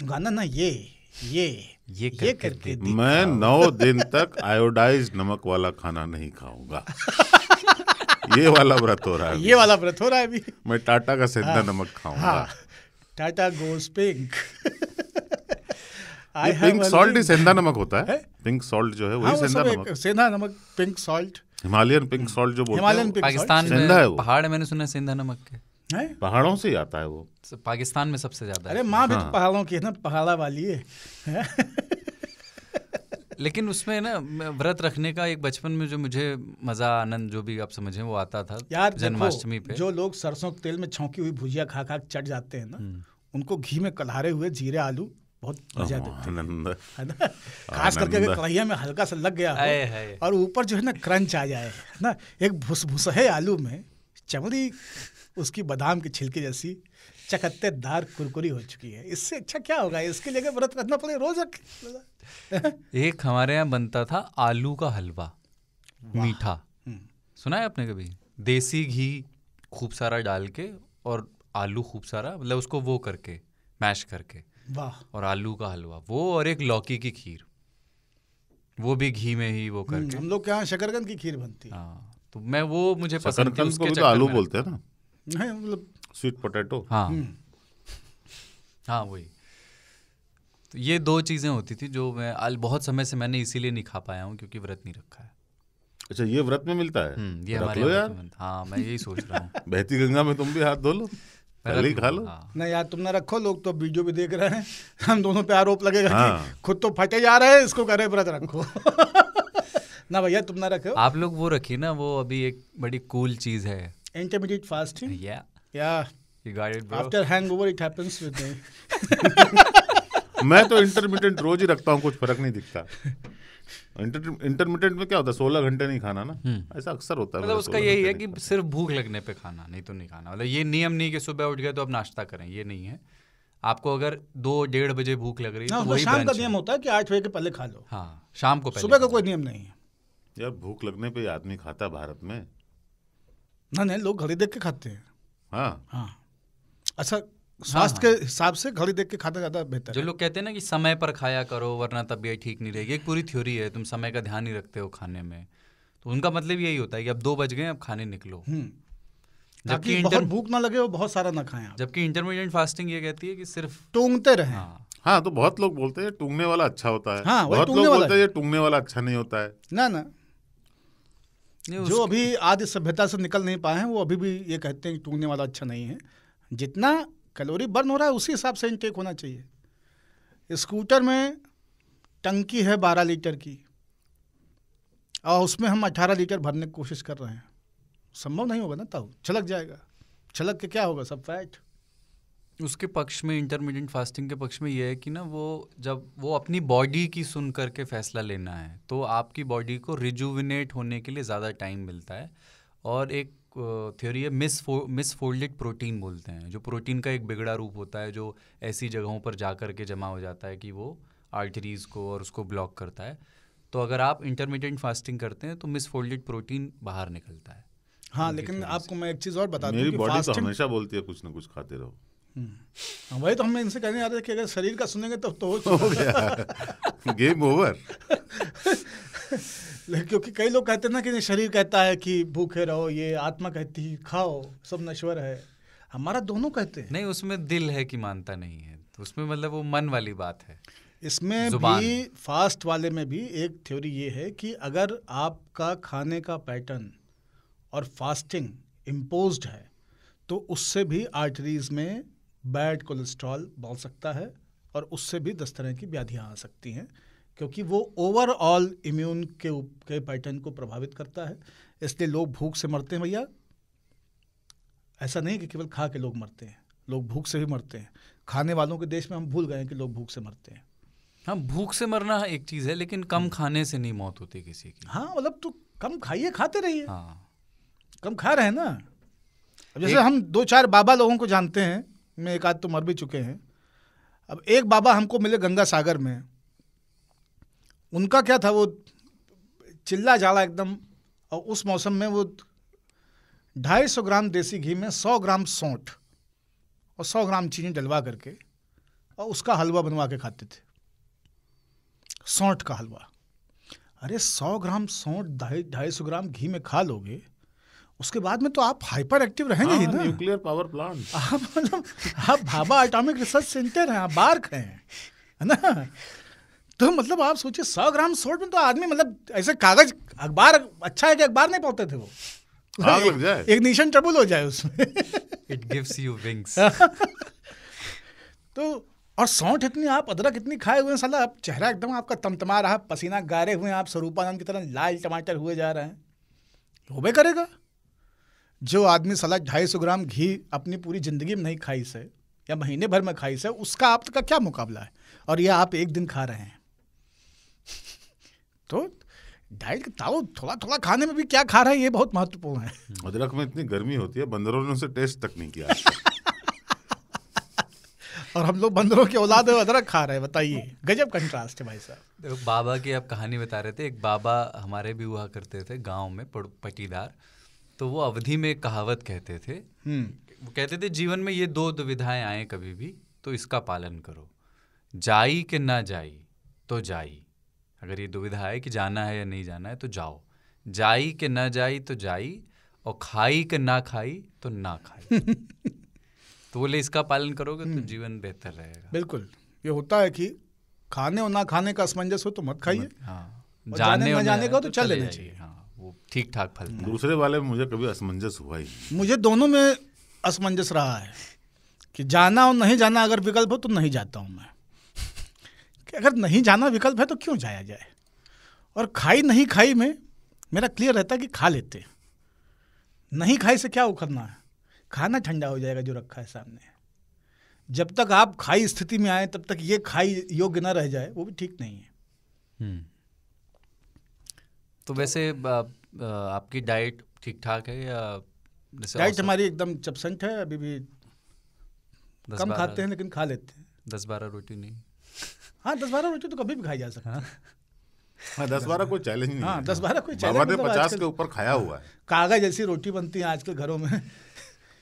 गाना ना ये करके मैं 9 दिन तक आयोडाइज्ड नमक वाला खाना नहीं खाऊंगा। ये वाला व्रत हो रहा है, ये वाला व्रत हो रहा है अभी। मैं टाटा का सेंधा नमक खाऊंगा। Tata goes pink. Pink salt ही सेंधा नमक होता है। पिंक सॉल्ट जो है वही सेंधा नमक, सेंधा नमक, pink salt, Himalayan pink salt जो बोलते हैं। पाकिस्तान में पहाड़ है, मैंने सुना सेंधा नमक के पहाड़ों से ही आता है वो, पाकिस्तान में सबसे ज्यादा। अरे माँ भी तो पहाड़ों की है ना, पहाड़ा वाली है। लेकिन उसमें ना व्रत रखने का एक बचपन में जो मुझे मजा, आनंद, जो भी आप समझे, वो आता था यार। जन्माष्टमी पे जो लोग सरसों के तेल में छौंकी हुई भुजिया खा खा चढ़ जाते हैं ना, उनको घी में कल्हारे हुए जीरे आलू बहुत मजा देते हैं ना। खास करके अगर कढ़ाइया में हल्का सा लग गया हो और ऊपर जो है ना क्रंच आ जाए ना, एक भुस है आलू में, चमड़ी उसकी बादाम की छिलके जैसी चकत्तेदार कुरकुरी हो चुकी है, इससे अच्छा क्या होगा? इसके लिए व्रत रखना पड़े, रोज रख। एक हमारे यहाँ बनता था आलू का हलवा, मीठा, सुना है आपने कभी? देसी घी खूब सारा डाल के और आलू खूब सारा, मतलब उसको वो करके मैश करके, वाह, और आलू का हलवा वो, और एक लौकी की खीर, वो भी घी में ही वो करके। हम लोग के यहाँ शकरकंद की खीर बनती है। हाँ, तो मैं वो मुझे पसंद थी। उसके तो आलू बोलते हैं ना, नहीं मतलब स्वीट पोटैटो। हाँ हाँ, वही। तो ये 2 चीज़ें होती थी जो मैं बहुत समय से मैंने इसीलिए नहीं खा पाया हूँ, क्योंकि व्रत नहीं रखा है। अच्छा, ये व्रत में मिलता है? ये हमारे यार। हाँ, मैं यही सोच रहा हूँ। बहती गंगा में तुम भी हाथ धो लो, पहले ही खा लो। नहीं यार, तुम ना रखो, लोग तो वीडियो भी देख रहे हैं, हम दोनों पे आरोप लगेगा कि खुद तो फटे जा रहे हैं, इसको करे व्रत रखो। ना भैया, तुम ना रखो। आप लोग वो रखिए ना, वो अभी एक बड़ी कूल चीज है, इंटरमीडिएट फास्टिंग। या you got it, bro. After hangover it happens with me. मैं तो इंटरमिटेंट रोज ही रखता हूँ, कुछ फर्क नहीं दिखता। इंटरमिटेंट में क्या होता है, 16 घंटे नहीं खाना ना, ऐसा अक्सर होता है। मतलब उसका यही है कि सिर्फ भूख लगने पे खाना, नहीं तो नहीं खाना। मतलब ये नियम नहीं कि सुबह उठ गए तो अब नाश्ता करें, ये नहीं है। आपको अगर 2-1:30 बजे भूख लग रही है तो वही शाम का नियम होता है कि 8 बजे के पहले खा लो। हाँ, शाम को पहले। सुबह का कोई नियम नहीं है यार। भूख लगने पे आदमी खाता भारत में ना, नहीं, लोग घड़ी देख के खाते हैं। हाँ, अच्छा, स्वास्थ्य के हिसाब से घड़ी देख के खाना ज्यादा बेहतर है। जो लोग कहते हैं ना कि समय पर खाया करो वरना तबीयत ठीक नहीं रहेगी, एक पूरी थ्योरी है। तुम समय का ध्यान नहीं रखते हो खाने में, तो उनका मतलब यही होता है कि अब 2 बज गए, अब खाने निकलो। जबकि बहुत भूख ना लगे और बहुत सारा ना खाएं। जबकि इंटरमीडिएट फास्टिंग ये कहती है कि सिर्फ टूंगते रहें। हाँ, तो बहुत लोग बोलते हैं टूंगने वाला अच्छा होता है। हाँ, बहुत लोग बोलते हैं ये टूंगने वाला अच्छा नहीं होता है। ना, जो अभी आदि सभ्यता से निकल नहीं पाए हैं वो अभी भी ये कहते हैं कि टूटने वाला अच्छा नहीं है। जितना कैलोरी बर्न हो रहा है उसी हिसाब से इनटेक होना चाहिए। स्कूटर में टंकी है 12 लीटर की और उसमें हम 18 लीटर भरने की कोशिश कर रहे हैं, संभव नहीं होगा ना, तब छलक जाएगा। छलक के क्या होगा, सब फैट। उसके पक्ष में, इंटरमीडिएट फास्टिंग के पक्ष में ये है कि ना, वो जब वो अपनी बॉडी की सुन करके फैसला लेना है तो आपकी बॉडी को रिजुविनेट होने के लिए ज़्यादा टाइम मिलता है। और एक थ्योरी है मिसफोल्डेड प्रोटीन बोलते हैं, जो प्रोटीन का एक बिगड़ा रूप होता है जो ऐसी जगहों पर जा कर के जमा हो जाता है कि वो आर्टरीज़ को और उसको ब्लॉक करता है। तो अगर आप इंटरमीडिएट फास्टिंग करते हैं तो मिसफोल्डेड प्रोटीन बाहर निकलता है। हाँ, लेकिन आपको मैं एक चीज़ और बता दूं कि मेरी बॉडी तो फास्टिंग हमेशा बोलती है कुछ ना कुछ खाते रहो। वही तो हम इनसे कहने आ रहे थे कि अगर शरीर का सुनेंगे तो हो गया गेम ओवर। क्योंकि कई लोग कहते हैं ना कि शरीर कहता है कि भूखे रहो, ये आत्मा कहती है खाओ, सब नश्वर है। हमारा दोनों कहते हैं। नहीं, उसमें दिल है कि मानता नहीं है, तो उसमें मतलब वो मन वाली बात है। इसमें भी फास्ट वाले में भी एक थ्योरी ये है कि अगर आपका खाने का पैटर्न और फास्टिंग इम्पोज्ड है तो उससे भी आर्टरीज में बैड कोलेस्ट्रॉल बढ़ सकता है और उससे भी 10 तरह की व्याधियाँ आ सकती हैं, क्योंकि वो ओवरऑल इम्यून के पैटर्न को प्रभावित करता है। इसलिए लोग भूख से मरते हैं भैया। ऐसा नहीं कि केवल खा के लोग मरते हैं, लोग भूख से भी मरते हैं। खाने वालों के देश में हम भूल गए हैं कि लोग भूख से मरते हैं। हाँ, भूख से मरना एक चीज़ है, लेकिन कम खाने से नहीं मौत होती किसी की। हाँ, मतलब तो कम खाइए, खाते रहिए। हाँ, कम खा रहे हैं ना। अब जैसे हम 2-4 बाबा लोगों को जानते हैं, में एक आध तो मर भी चुके हैं। अब एक बाबा हमको मिले गंगा सागर में। उनका क्या था, वो चिल्ला जाला एकदम, और उस मौसम में वो 250 ग्राम देसी घी में 100 ग्राम सौंठ और 100 ग्राम चीनी डलवा करके और उसका हलवा बनवा के खाते थे, सौंठ का हलवा। अरे 100 ग्राम सौंठ 250 ग्राम घी में खा लोगे, उसके बाद में तो आप हाइपर एक्टिव रहेंगे ही ना। Nuclear power plant. आप मतलब आप भाभा एटॉमिक रिसर्च सेंटर हैं, आप बार्क हैं, है ना। तो मतलब आप सोचिए 100 ग्राम सौंठ में तो आदमी, मतलब ऐसे कागज अखबार, अच्छा है कि अखबार नहीं पढ़ते थे वो, आग लग जाए, इग्निशन ट्रबल हो जाए उसमें। It gives you wings. तो और सौंठ इतनी, आप अदरक इतनी खाए हुए हैं, साला आप चेहरा एकदम आपका तमतमा रहा, पसीना गारे हुए हैं, आप स्वरूपानंद की तरह लाल टमाटर हुए जा रहे हैं। होबे करेगा। जो आदमी साला 250 ग्राम घी अपनी पूरी जिंदगी में नहीं खाई से या महीने भर में खाई से, उसका आपका क्या मुकाबला है। और ये आप एक दिन खा रहे हैं। तो डाइट ताऊ थोड़ा थोड़ा खाने में भी क्या खा रहा है, ये बहुत महत्वपूर्ण है। अदरक में इतनी गर्मी होती है, बंदरों ने उसे टेस्ट तक नहीं किया। और हम लोग बंदरों की औलाद है, अदरक खा रहे हैं। बताइए, गजब कंट्रास्ट है भाई साहब। देखो, बाबा की आप कहानी बता रहे थे। एक बाबा हमारे भी हुआ करते थे गांव में, पटीदार। तो वो अवधि में एक कहावत कहते थे। वो कहते थे, जीवन में ये 2 दुविधाएं आए कभी भी तो इसका पालन करो, जाई कि ना जाई तो जाई। अगर ये दुविधा है कि जाना है या नहीं जाना है तो जाओ, जाई कि ना जाई तो जाई, और खाई कि ना खाई तो ना खाई। तो बोले इसका पालन करोगे तो जीवन बेहतर रहेगा। बिल्कुल, ये होता है कि खाने और ना खाने का असमंजस हो तो मत खाइए। हाँ, जाने और जाने का तो चल लेना चाहिए। हाँ, वो ठीक ठाक फलता है। दूसरे वाले में मुझे कभी असमंजस हुआ ही नहीं। मुझे दोनों में असमंजस रहा है कि जाना और नहीं जाना अगर विकल्प हो तो नहीं जाता हूँ मैं। कि अगर नहीं जाना विकल्प है तो क्यों जाया जाए। और खाई नहीं खाई में मेरा क्लियर रहता है कि खा लेते हैं। नहीं खाई से क्या उखड़ना है, खाना ठंडा हो जाएगा जो रखा है सामने। जब तक आप खाई स्थिति में आए तब तक ये खाई योग्य ना रह जाए, वो भी ठीक नहीं है। तो वैसे आपकी डाइट ठीक ठाक है या? डाइट हमारी एकदम चपसंट है। अभी भी कम खाते हैं लेकिन खा लेते हैं। 10-12 रोटी नहीं? हाँ, 10-12 रोटी तो कभी भी खाई जा सकती है। हाँ, 10-12 कोई चैलेंज नहीं। हाँ, 10-12 कोई चैलेंज। बाबा ने 50 के ऊपर खाया हुआ है। कागज जैसी रोटी बनती है आजकल घरों में।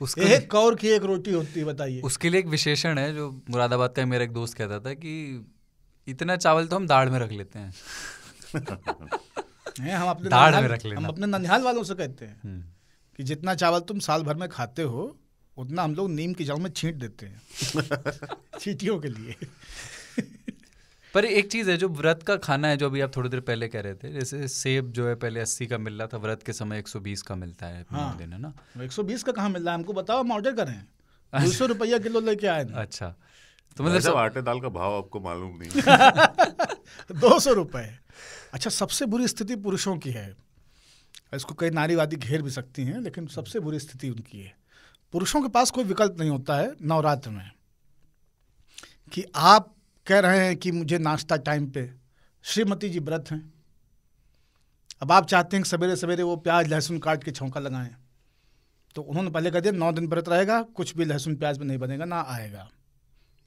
एक कौर की एक रोटी होती है, बताइए। उसके लिए एक विशेषण है जो मुरादाबाद का मेरा एक दोस्त कहता था कि इतना चावल तो हम दाढ़ में रख लेते हैं। हम अपने दाढ़ में रख लेना। हम अपने ननिहाल वालों से कहते हैं कि जितना चावल तुम साल भर में खाते हो उतना हम लोग नीम की जड़ में छींट देते हैं। चींटियों के लिए। पर एक चीज़ है जो व्रत का खाना है, जो अभी आप थोड़ी देर पहले कह रहे थे, जैसे सेब जो है पहले 80 का मिल रहा था, व्रत के समय 120 का मिलता है 9 दिन, है ना? 120 का कहाँ मिल रहा है हमको, बताओ, हम ऑर्डर करें 200 रुपया किलो लेके आए ना। अच्छा, तो मतलब आटे दाल का भाव आपको मालूम नहीं 200 रुपये। अच्छा, सबसे बुरी स्थिति पुरुषों की है, इसको कई नारीवादी घेर भी सकती हैं, लेकिन सबसे बुरी स्थिति उनकी है। पुरुषों के पास कोई विकल्प नहीं होता है नवरात्र में कि आप कह रहे हैं कि मुझे नाश्ता टाइम पे, श्रीमती जी व्रत हैं, अब आप चाहते हैं कि सवेरे सवेरे वो प्याज लहसुन काट के छौंका लगाएं, तो उन्होंने पहले कह दिया 9 दिन व्रत रहेगा, कुछ भी लहसुन प्याज में नहीं बनेगा, ना आएगा।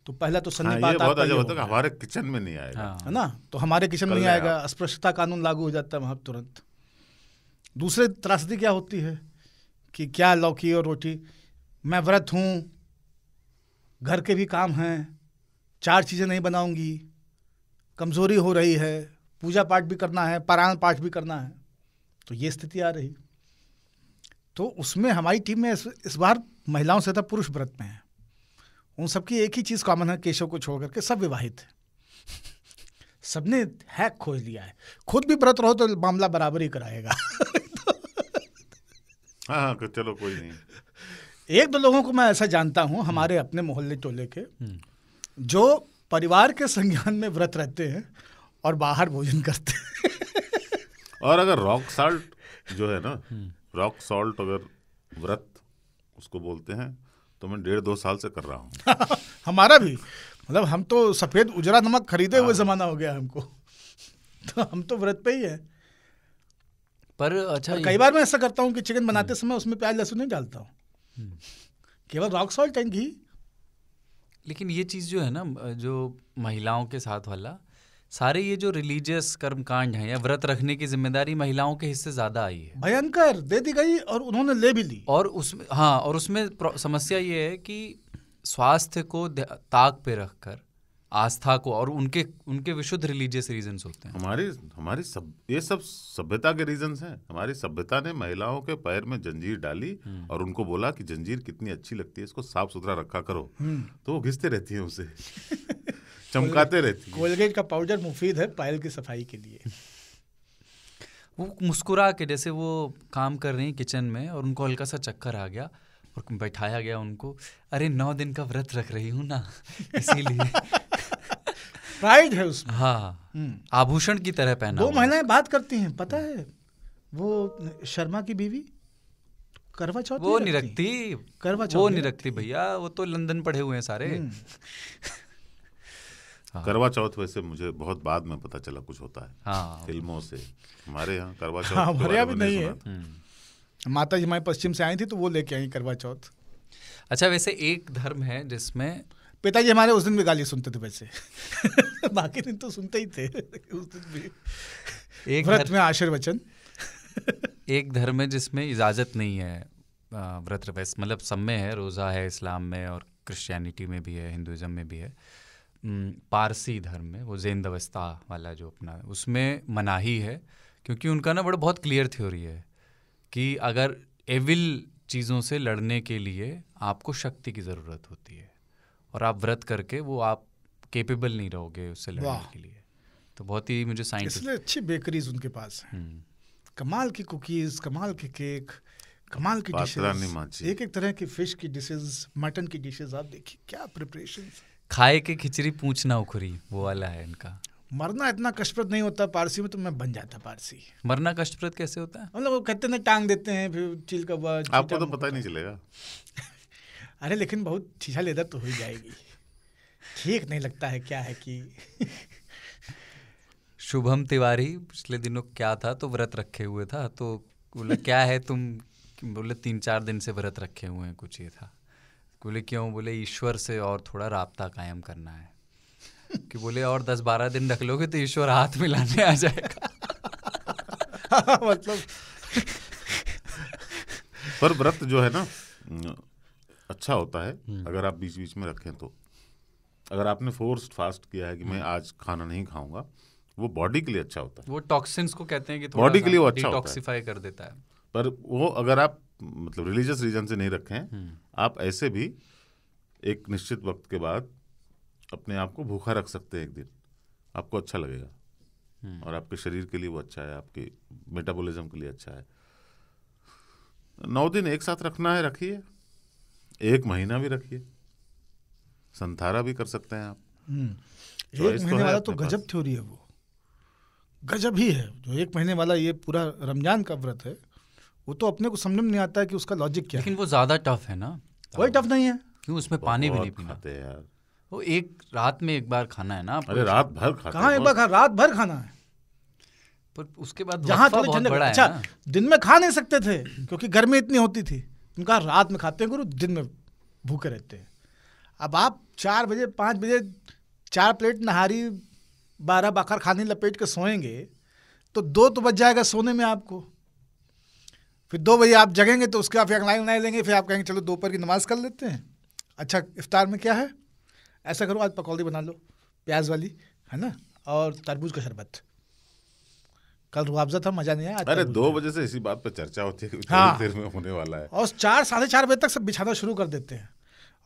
तो पहला तो सन्नी बात बहुत अजब होता है, हमारे किचन में नहीं आएगा, है ना, तो हमारे किचन में नहीं आएगा, अस्पृश्यता कानून लागू हो जाता है वहाँ तुरंत। दूसरे त्रासदी क्या होती है कि क्या लौकी और रोटी, मैं व्रत हूँ, घर के भी काम हैं, 4 चीज़ें नहीं बनाऊंगी, कमज़ोरी हो रही है, पूजा पाठ भी करना है, पारायण पाठ भी करना है, तो ये स्थिति आ रही। तो उसमें हमारी टीम में इस बार महिलाओं से ज़्यादा पुरुष व्रत में है। उन सबकी एक ही चीज़ कॉमन है, केशव को छोड़ करके सब विवाहित है, सबने हैक खोज लिया है, खुद भी व्रत रहो तो मामला बराबर ही कराएगा हाँ, चलो कोई नहीं। 1-2 लोगों को मैं ऐसा जानता हूँ हमारे अपने मोहल्ले टोले के, जो परिवार के संज्ञान में व्रत रहते हैं और बाहर भोजन करते हैं और अगर रॉक सॉल्ट जो है ना, रॉक सॉल्ट अगर व्रत उसको बोलते हैं, तो मैं 1.5-2 साल से कर रहा हूँ हमारा भी, मतलब हम तो सफ़ेद उजरा नमक खरीदे हुए ज़माना हो गया हमको तो हम तो व्रत पे ही है। पर अच्छा, कई बार मैं ऐसा करता हूँ कि चिकन बनाते समय उसमें प्याज लहसुन नहीं डालता हूँ, केवल रॉक सॉल्ट एंड घी। लेकिन ये चीज़ जो है ना, जो महिलाओं के साथ वाला, सारे ये जो रिलीजियस कर्मकांड हैं या व्रत रखने की जिम्मेदारी महिलाओं के हिस्से ज़्यादा आई है, भयंकर दे दी गई, और उन्होंने ले भी ली। और उसमें, हाँ, और उसमें समस्या ये है कि स्वास्थ्य को ताक पे रखकर आस्था को, और उनके विशुद्ध रिलीजियस रीजंस होते हैं। ये सब सभ्यता के रीजंस हैं। हमारी सभ्यता ने महिलाओं के पैर में जंजीर डाली और उनको बोला कि जंजीर कितनी अच्छी लगती है, इसको साफ सुथरा रखा करो, तो वो घिसते रहती हैं उसे चमकाते रहती हैं। कोलगेट का पाउडर मुफीद है पायल की सफाई के लिए। वो मुस्कुरा के, जैसे वो काम कर रही हैं किचन में और उनको हल्का सा चक्कर आ गया और बैठाया गया उनको, अरे 9 दिन का व्रत रख रही हूँ ना इसीलिए प्राइड है उसमें। हाँ, आभूषण की तरह पहना। वो महिलाएं बात करती हैं, पता है, वो शर्मा की बीवी करवा चौथ वो नहीं रखती, करवा चौथ वो नहीं रखती भैया, वो तो लंदन पढ़े हुए हैं सारे। करवा चौथ वैसे मुझे बहुत बाद में पता चला कुछ होता है, हाँ, फिल्मों से। हमारे यहाँ करवा चौथ हमारे यहाँ भी नहीं है। माता जी हमारे पश्चिम से आई थी तो वो लेके आई करवा चौथ। अच्छा, वैसे एक धर्म है जिसमें पिताजी हमारे उस दिन भी गाली सुनते थे वैसे बाकी दिन तो सुनते ही थे, उस दिन भी एक व्रत में आशीर्वचन। एक धर्म है जिसमें इजाज़त नहीं है व्रत, वैसे मतलब सब में है, रोज़ा है इस्लाम में और क्रिश्चियनिटी में भी है, हिंदुज़म में भी है। पारसी धर्म में, वो ज़ैन अवस्था वाला जो अपना, उसमें मनाही है, क्योंकि उनका ना बहुत क्लियर थ्योरी है कि अगर एविल चीज़ों से लड़ने के लिए आपको शक्ति की ज़रूरत होती है, और आप व्रत करके वो आप केपेबल नहीं रहोगे उससे लड़ने के लिए। तो बहुत ही मुझे साइंस, इसलिए अच्छी बेकरीज उनके पास है, कमाल की कुकीज़, कमाल के केक, कमाल की डिशेज, एक एक तरह की फिश की डिशेज, मटन की डिशेज, आप देखिए क्या प्रिपरेशन। खाए के खिचड़ी पूछना उखरी, वो वाला है इनका। मरना इतना कष्टप्रद नहीं होता पारसी में, तो मैं बन जाता पारसी। मरना कष्टप्रद कैसे होता है? मतलब वो कहते हैं टांग देते हैं, फिर चिल का बाद आपको तो पता ही नहीं चलेगा अरे लेकिन बहुत छीछा लेदर तो हो ही जाएगी, ठीक नहीं लगता है क्या है कि शुभम तिवारी पिछले दिनों क्या था, तो व्रत रखे हुए था, तो बोले क्या है तुम, बोले 3-4 दिन से व्रत रखे हुए हैं, कुछ ये था। बोले क्यों? बोले ईश्वर से और थोड़ा राब्ता कायम करना है, कि बोले और 10-12 दिन रख लोगे तो ईश्वर हाथ मिलाने आ जाएगा मतलब पर व्रत जो है ना अच्छा होता है अगर आप बीच बीच में रखें तो। अगर आपने फोर्स्ड फास्ट किया है कि मैं आज खाना नहीं खाऊंगा, वो बॉडी के लिए अच्छा होता है। वो टॉक्सिन्स को कहते हैं कि बॉडी के लिए वो अच्छा डिटॉक्सिफाई कर देता है। पर वो अगर आप मतलब रिलीजियस रीजन से नहीं रखें, आप ऐसे भी एक निश्चित वक्त के बाद अपने आप को भूखा रख सकते हैं एक दिन, आपको अच्छा लगेगा और आपके शरीर के लिए वो अच्छा है, आपके मेटाबॉलिज्म के लिए अच्छा है। 9 दिन एक साथ रखना है रखिए, 1 महीना भी रखिए, संथारा भी कर सकते हैं आप। 1 महीने वाला तो गजब थ्योरी है, वो गजब ही है। जो 1 महीने वाला ये पूरा रमजान का व्रत है, वो तो अपने को समझ में नहीं आता है कि उसका लॉजिक क्या है। लेकिन वो ज्यादा टफ है ना। कोई टफ नहीं है, क्यों? उसमें पानी भी नहीं पीना खाते हैं यार। वो एक रात में एक बार खाना है ना आपको। अरे रात भर खाते कहाँ एक बार रात भर खाना है, पर उसके बाद जहाँ वक्फा थोड़ी बहुत ठंडक। बड़ा है अच्छा ना। दिन में खा नहीं सकते थे क्योंकि गर्मी इतनी होती थी, उनका रात में खाते हैं गुरु, दिन में भूखे रहते हैं। अब आप 4 बजे 5 बजे 4 प्लेट नहारी 12 बाखर खाने लपेट के सोएंगे तो 2 तो बज जाएगा सोने में आपको। फिर 2 बजे आप जगेंगे तो उसके आप लाइन लेंगे, फिर आप कहेंगे चलो दोपहर की नमाज कर लेते हैं। अच्छा इफ्तार में क्या है, ऐसा करो आज पकौड़ी बना लो प्याज वाली, है ना, और तरबूज का शरबत। कल रुआवजा था, मजा नहीं आया। अरे 2 बजे से इसी बात पे चर्चा होती है कि हाँ। थोड़ी देर में होने वाला है। और 4 साढ़े 4 बजे तक सब बिछाना शुरू कर देते हैं,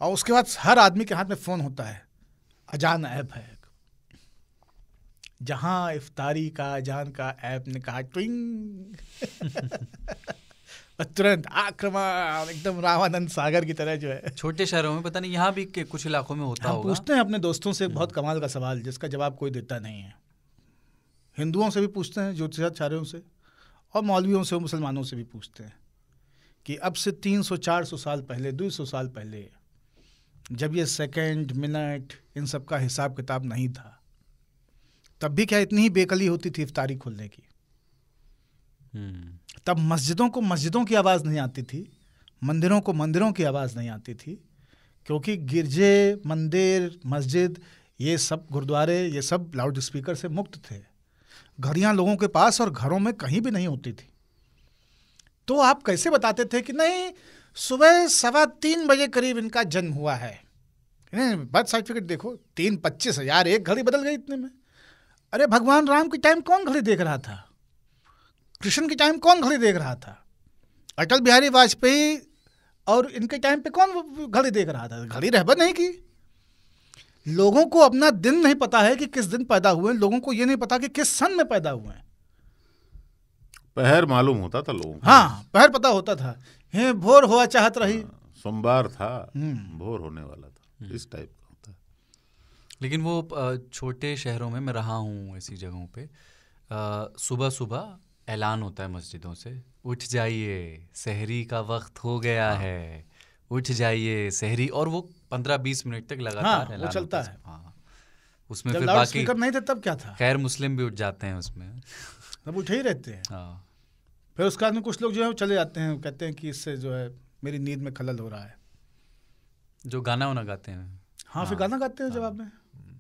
और उसके बाद हर आदमी के हाथ में फ़ोन होता है। अजान ऐप है, जहाँ इफ्तारी का अजान का ऐप ने कहा ट्विंग तुरंत आक्रमण, एकदम रामानंद सागर की तरह जो है। छोटे शहरों में पता नहीं, यहाँ भी के कुछ इलाकों में होता हम होगा। पूछते हैं अपने दोस्तों से बहुत कमाल का सवाल, जिसका जवाब कोई देता नहीं है। हिंदुओं से भी पूछते हैं, ज्योतिषाचार्यों से, और मौलवियों से, मुसलमानों से भी पूछते हैं कि अब से 300-400 साल पहले, 200 साल पहले, जब ये सेकंड मिनट इन सब का हिसाब किताब नहीं था, तब भी क्या इतनी ही बेकली होती थी इफ्तारी खोलने की? तब मस्जिदों को मस्जिदों की आवाज़ नहीं आती थी, मंदिरों को मंदिरों की आवाज़ नहीं आती थी, क्योंकि गिरजे, मंदिर, मस्जिद, ये सब गुरुद्वारे, ये सब लाउड स्पीकर से मुक्त थे। घड़ियाँ लोगों के पास और घरों में कहीं भी नहीं होती थी। तो आप कैसे बताते थे कि नहीं सुबह 3:15 बजे करीब इनका जन्म हुआ है, बर्थ सर्टिफिकेट देखो 3:25 यार, एक घड़ी बदल गई इतने में। अरे भगवान राम के टाइम कौन घड़ी देख रहा था? कृष्ण के टाइम कौन घड़ी देख रहा था? अटल बिहारी वाजपेयी और इनके टाइम पे कौन घड़ी देख रहा था? घड़ी रहबर नहीं की। लोगों को अपना दिन नहीं पता है कि किस दिन पैदा हुए, लोगों को ये नहीं पता कि किस सन में पैदा हुए हैं। पहर मालूम होता था लोगों को। हाँ, पहर पता होता था। हे भोर हुआ चाहत रही, सोमवार था, भोर होने वाला था, इस टाइप का होता है। लेकिन वो छोटे शहरों में मैं रहा हूँ, ऐसी जगहों पे सुबह सुबह ऐलान होता है मस्जिदों से, उठ जाइए सहरी का वक्त हो गया है, उठ जाइए सहरी, और वो 15-20 मिनट तक लगातार वो चलता है। हाँ, उसमें जब फिर लाउड बाकी स्पीकर नहीं थे तब क्या था? खैर मुस्लिम भी उठ जाते हैं उसमें। तब उठे ही रहते हैं। हाँ, फिर उसके बाद में कुछ लोग जो है वो चले जाते हैं, कहते हैं कि इससे जो है मेरी नींद में खलल हो रहा है। जो गाना वाना गाते हैं। हाँ, फिर गाना गाते हैं जवाब में।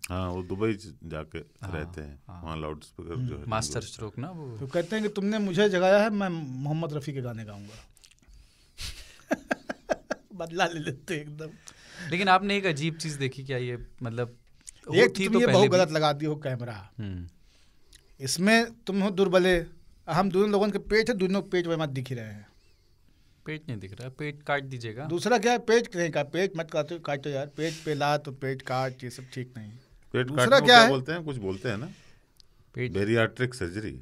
हाँ, वो दुबई जाके रहते हैं, वहाँ लाउड स्पीकर जो है मास्टर स्ट्रोक ना वो। तो कहते हैं कि तुमने मुझे जगाया है, मैं मोहम्मद रफ़ी के गाने गाऊंगा। बदला ले लेते हैं एकदम। लेकिन आपने एक अजीब चीज देखी क्या? ये मतलब एक तुम ये बहुत गलत लगा दी हो कैमरा। इसमें तुम हो दुर्बले, हम दोनों लोगों के पेट है, दोनों पेट वे मत दिख ही रहे हैं। पेट नहीं दिख रहा, पेट काट दीजिएगा। दूसरा क्या है, पेट नहीं का, पेट मत काटो यार, पेट पे ला तो पेट काट, ये सब ठीक नहीं। पेट दूसरा काटने को क्या है? बोलते हैं, कुछ बोलते हैं ना, पेट बेरियाट्रिक सर्जरी।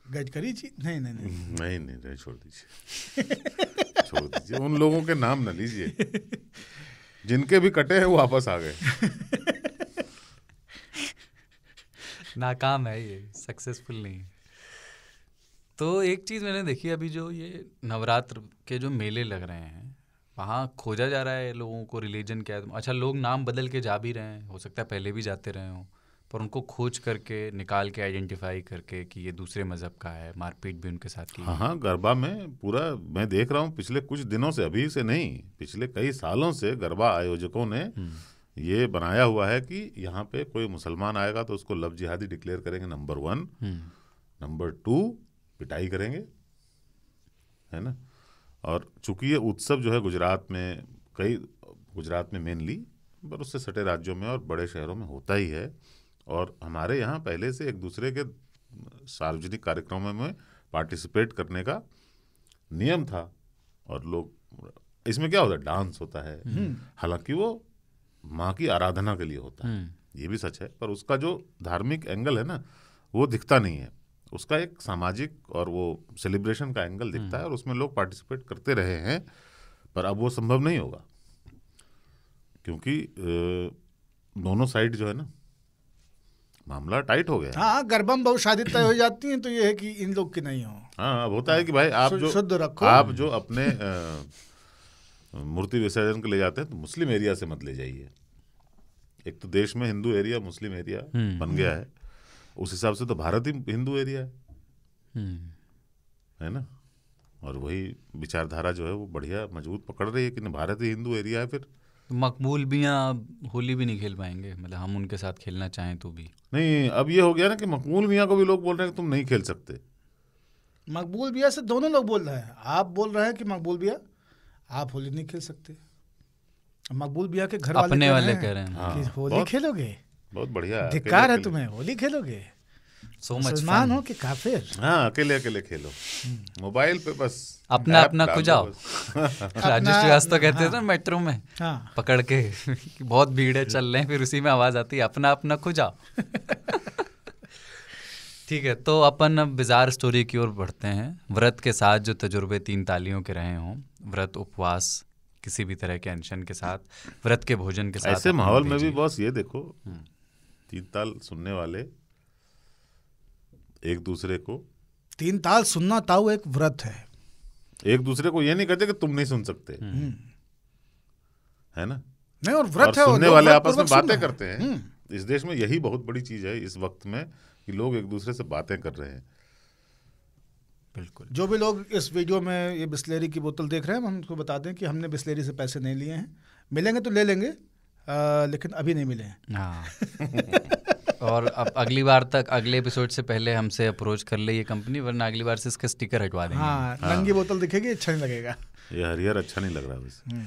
गजकरी जी नहीं, छोड़ दीजिए छोड़ दीजिए, उन लोगों के नाम न लीजिए जिनके भी कटे हैं वो वापस आ गए। नाकाम है ये, सक्सेसफुल नहीं। तो एक चीज़ मैंने देखी अभी, जो ये नवरात्र के जो मेले लग रहे हैं, वहाँ खोजा जा रहा है लोगों को रिलीजन क्या है। अच्छा, लोग नाम बदल के जा भी रहे हैं, हो सकता है पहले भी जाते रहे हों, पर उनको खोज करके निकाल के आइडेंटिफाई करके कि ये दूसरे मज़हब का है, मारपीट भी उनके साथ की। हाँ, गरबा में पूरा मैं देख रहा हूँ पिछले कुछ दिनों से, अभी से नहीं, पिछले कई सालों से गरबा आयोजकों ने ये बनाया हुआ है कि यहाँ पे कोई मुसलमान आएगा तो उसको लव जिहादी डिक्लेयर करेंगे, नंबर 1। नंबर 2 पिटाई करेंगे, है ना। और चूंकि ये उत्सव जो है गुजरात में मेनली, पर उससे सटे राज्यों में और बड़े शहरों में होता ही है। और हमारे यहाँ पहले से एक दूसरे के सार्वजनिक कार्यक्रमों में पार्टिसिपेट करने का नियम था। और लोग, इसमें क्या होता है, डांस होता है, हालांकि वो माँ की आराधना के लिए होता है, ये भी सच है, पर उसका जो धार्मिक एंगल है ना वो दिखता नहीं है। उसका एक सामाजिक और वो सेलिब्रेशन का एंगल दिखता है और उसमें लोग पार्टिसिपेट करते रहे हैं, पर अब वो संभव नहीं होगा क्योंकि दोनों साइड जो है ना मामला टाइट हो गया। हाँ, गर्भम बहुत शादी तय हो जाती है तो ये है कि इन लोग की नहीं हो। हाँ, अब होता है कि भाई शुद्ध रखो। आप जो अपने मूर्ति विसर्जन के ले जाते हैं तो मुस्लिम एरिया से मत ले जाइए। एक तो देश में हिंदू एरिया मुस्लिम एरिया बन गया है, उस हिसाब से तो भारत ही हिंदू एरिया है ना। और वही विचारधारा जो है वो बढ़िया मजबूत पकड़ रही है कि भारत ही हिंदू एरिया है। फिर मकबूल भी यहाँ होली भी नहीं खेल पाएंगे, मतलब हम उनके साथ खेलना चाहें तो भी नहीं। अब ये हो गया ना कि मकबूल मियाँ को भी लोग बोल रहे हैं कि तुम नहीं खेल सकते। मकबूल भैया से दोनों लोग बोल रहे हैं। आप बोल रहे हैं कि मकबूल भैया आप होली नहीं खेल सकते, मकबूल भैया के घर अपने वाले कह रहे हैं हाँ, कि होली खेलोगे, बहुत बढ़िया धिक्कार है तुम्हें, होली खेलोगे, मुसलमान हो कि काफिर। हाँ, अकेले अकेले खेलो मोबाइल पे, बस अपना अपना खुजाओ। राजेश श्रीवास्तव कहते थे ना मेट्रो में पकड़ के कि बहुत भीड़ है चल रहे हैं, फिर उसी में आवाज आती है अपना अपना खुजाओ। ठीक है, तो अपन अब बिजार स्टोरी की ओर बढ़ते हैं। व्रत के साथ जो तजुर्बे 3 तालियों के रहे हों, व्रत उपवास किसी भी तरह के अनशन के साथ, व्रत के भोजन के साथ, ऐसे माहौल में भी बॉस ये देखो 3 ताल सुनने वाले एक दूसरे को 3 ताल सुनना ताऊ एक व्रत है। एक दूसरे को ये नहीं कहते कि तुम नहीं सुन सकते, है ना। नहीं, और व्रत है, सुनने वाले आपस में बातें करते हैं। इस देश में यही बहुत बड़ी चीज है इस वक्त में कि लोग एक दूसरे से बातें कर रहे हैं। बिल्कुल। जो भी लोग इस वीडियो में ये बिस्लेरी की बोतल देख रहे हैं, हम उनको बता दें कि हमने बिस्लेरी से पैसे नहीं लिए हैं, मिलेंगे तो ले लेंगे, लेकिन अभी नहीं मिले हैं। हाँ। और अब अगली बार तक, अगले एपिसोड से पहले हमसे अप्रोच कर ले ये कंपनी, वरना अगली बार से इसका स्टिकर हटवा देंगे। हाँ, नंगी बोतल दिखेगी, अच्छा नहीं लगेगा। ये हरियर अच्छा नहीं लग रहा वैसे।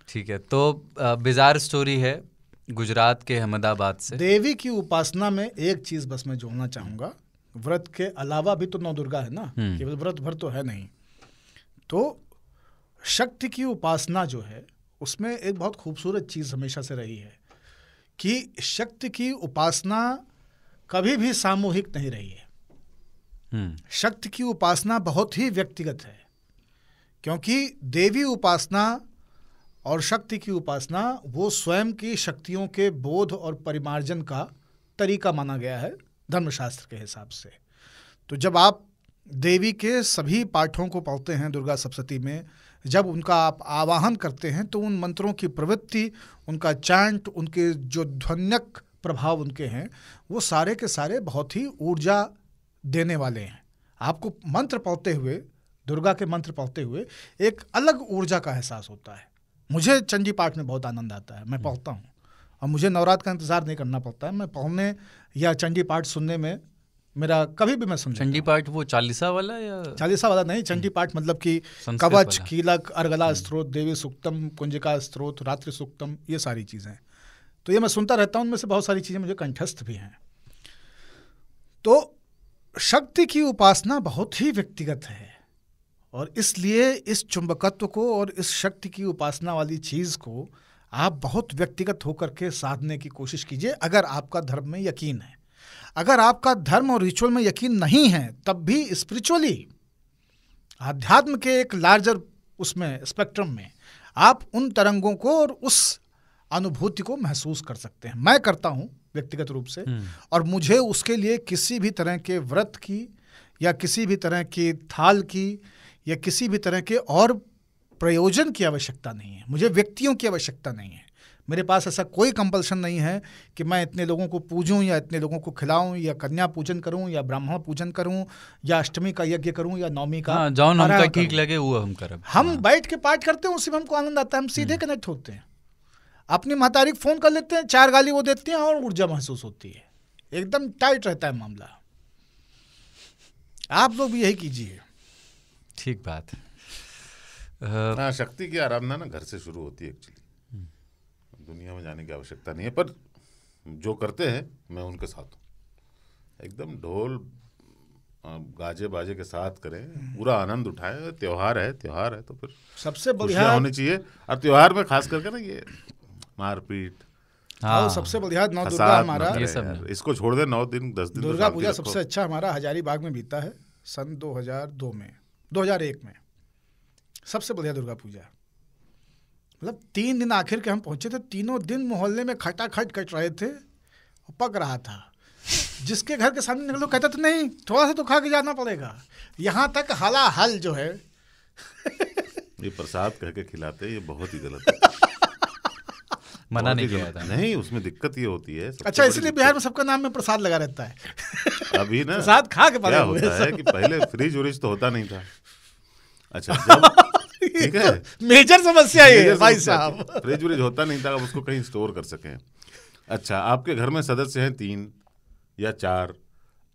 ठीक है, तो बिजार स्टोरी है गुजरात के अहमदाबाद से। देवी की उपासना में एक चीज बस मैं जोड़ना चाहूंगा, व्रत के अलावा भी तो 9 दुर्गा है ना, केवल व्रत भर तो है नहीं। तो शक्ति की उपासना जो है उसमें एक बहुत खूबसूरत चीज हमेशा से रही है कि शक्ति की उपासना कभी भी सामूहिक नहीं रही है। शक्ति की उपासना बहुत ही व्यक्तिगत है, क्योंकि देवी उपासना और शक्ति की उपासना वो स्वयं की शक्तियों के बोध और परिमार्जन का तरीका माना गया है धर्मशास्त्र के हिसाब से। तो जब आप देवी के सभी पाठों को पढ़ते हैं दुर्गा सप्तशती में, जब उनका आप आवाहन करते हैं तो उन मंत्रों की प्रवृत्ति, उनका चैंट, उनके जो ध्वन्यक प्रभाव उनके हैं, वो सारे के सारे बहुत ही ऊर्जा देने वाले हैं। आपको मंत्र पढ़ते हुए, दुर्गा के मंत्र पढ़ते हुए एक अलग ऊर्जा का एहसास होता है। मुझे चंडी पाठ में बहुत आनंद आता है, मैं पढ़ता हूँ, और मुझे नवरात्र का इंतजार नहीं करना पड़ता है। मैं पढ़ने या चंडी पाठ सुनने में मेरा कभी भी मैं सुन चंडी पाठ वो 40 वाला या 40 वाला नहीं, चंडी पाठ मतलब कि कवच, कीलक, अर्गला स्तोत्र, देवी सूक्तम, कुंजिका स्तोत्र, रात्रि सूक्तम, ये सारी चीज़ें, तो ये मैं सुनता रहता हूँ। उनमें से बहुत सारी चीज़ें मुझे कंठस्थ भी हैं। तो शक्ति की उपासना बहुत ही व्यक्तिगत है, और इसलिए इस चुंबकत्व को और इस शक्ति की उपासना वाली चीज़ को आप बहुत व्यक्तिगत होकर के साधने की कोशिश कीजिए, अगर आपका धर्म में यकीन है। अगर आपका धर्म और रिचुअल में यकीन नहीं है, तब भी स्पिरिचुअली, आध्यात्म के एक लार्जर उसमें स्पेक्ट्रम में आप उन तरंगों को और उस अनुभूति को महसूस कर सकते हैं। मैं करता हूँ व्यक्तिगत रूप से, और मुझे उसके लिए किसी भी तरह के व्रत की या किसी भी तरह की थाल की या किसी भी तरह के और प्रयोजन की आवश्यकता नहीं है। मुझे व्यक्तियों की आवश्यकता नहीं है। मेरे पास ऐसा कोई कंपल्शन नहीं है कि मैं इतने लोगों को पूजूं या इतने लोगों को खिलाऊं या कन्या पूजन करूं या ब्राह्मण पूजन करूं या अष्टमी का यज्ञ करूं या नवमी का। हाँ, जौन हमका ठीक लगे वो हम करें। हम बैठ के पाठ करते हैं, उसी में हमको आनंद आता है, हम सीधे कनेक्ट होते हैं। अपनी महतारी फोन कर लेते हैं, 4 गाली वो देती हैं और ऊर्जा महसूस होती है, एकदम टाइट रहता है मामला। आप लोग भी यही कीजिए। ठीक बात है। हाँ, शक्ति की आराधना ना घर से शुरू होती है एक्चुअली, दुनिया में जाने की आवश्यकता नहीं है। पर जो करते हैं मैं उनके साथ हूँ, एकदम ढोल गाजे बाजे के साथ करें, पूरा आनंद उठाएं। त्योहार है तो फिर सबसे बढ़िया होनी चाहिए। और त्योहार में खास करके ना ये मारपीट, हाँ, सबसे बढ़िया नौ दुर्गा फसाद हमारा, न करे ये सब यार। इसको छोड़ दे 9 दिन 10 दिन तो दुर्गा शांति पूजा रखो। सबसे अच्छा हमारा हजारीबाग में बीता है सन 2001 में। सबसे बढ़िया दुर्गा पूजा, मतलब 3 दिन आखिर के हम पहुंचे थे, तीनों दिन मोहल्ले में खटाखट कट रहे थे और पक रहा था। जिसके घर के सामने निकलो कहता था नहीं थोड़ा सा तो खा के जाना पड़ेगा। यहाँ तक हलाहल जो है ये प्रसाद कह के खिलाते हैं, ये बहुत ही गलत है। मना बहुत नहीं ही किया गलत। था। नहीं, उसमें दिक्कत ये होती है सबसे अच्छा, बड़ी इसलिए दिक्कत- बिहार में सबका नाम में प्रसाद लगा रहता है। अभी ना प्रसाद खा के पड़े क्या हुए होता है सब। कि पहले फ्रिज उरिज तो होता नहीं था। अच्छा, जब ठीक है, मेजर समस्या ये है भाई समस्या साहब। थी। फ्रिज व्रिज होता नहीं था, अब उसको कहीं स्टोर कर सकें। अच्छा, आपके घर में सदस्य हैं 3 या 4,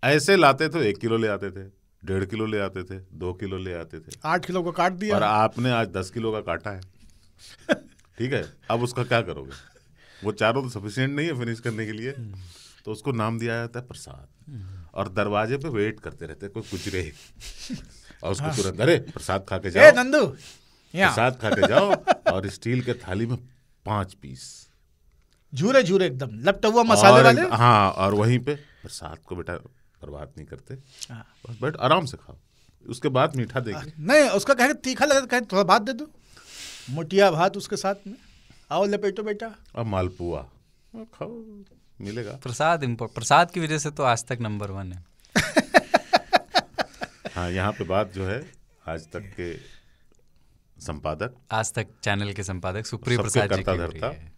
ऐसे लाते थे 1 किलो ले आते थे, 1.5 किलो ले आते थे, 2 किलो ले आते थे, 8 किलो को काट दिया और आपने आज 10 किलो का काटा है। ठीक है, अब उसका क्या करोगे? वो चारों तो सफिशिएंट नहीं है फिनिश करने के लिए, तो उसको नाम दिया जाता है प्रसाद। और दरवाजे पे वेट करते रहते हैं कोई गुजरे और उसको तुरंत, अरे प्रसाद खा के ए जाओ, नंदू यहाँ प्रसाद खा के जाओ। और स्टील के थाली में 5 पीस झूरे झूरे एकदम लपटा हुआ मसाले वाले। हाँ, और वहीं पे प्रसाद को बेटा बर्बाद नहीं करते, हाँ। बस बैठ आराम से खाओ, उसके बाद मीठा देंगे। नहीं, उसका कहे तीखा लगा, कहे थोड़ा भात दे दो, मोटिया भात उसके साथ में, आओ लपेटो बेटा। और मालपुआ खाओ, मिलेगा। प्रसाद की वजह से तो आज तक नंबर 1 है। हाँ, यहाँ पे बात जो है आज तक के संपादक, आज तक चैनल के संपादक सुप्रिय सबके प्रसाद जी कर्ता की हो धर्ता रही है।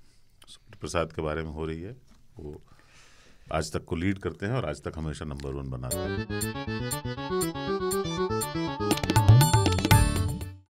सुप्रिय प्रसाद के बारे में हो रही है। वो आज तक को लीड करते हैं और आज तक हमेशा नंबर 1 बनाते हैं।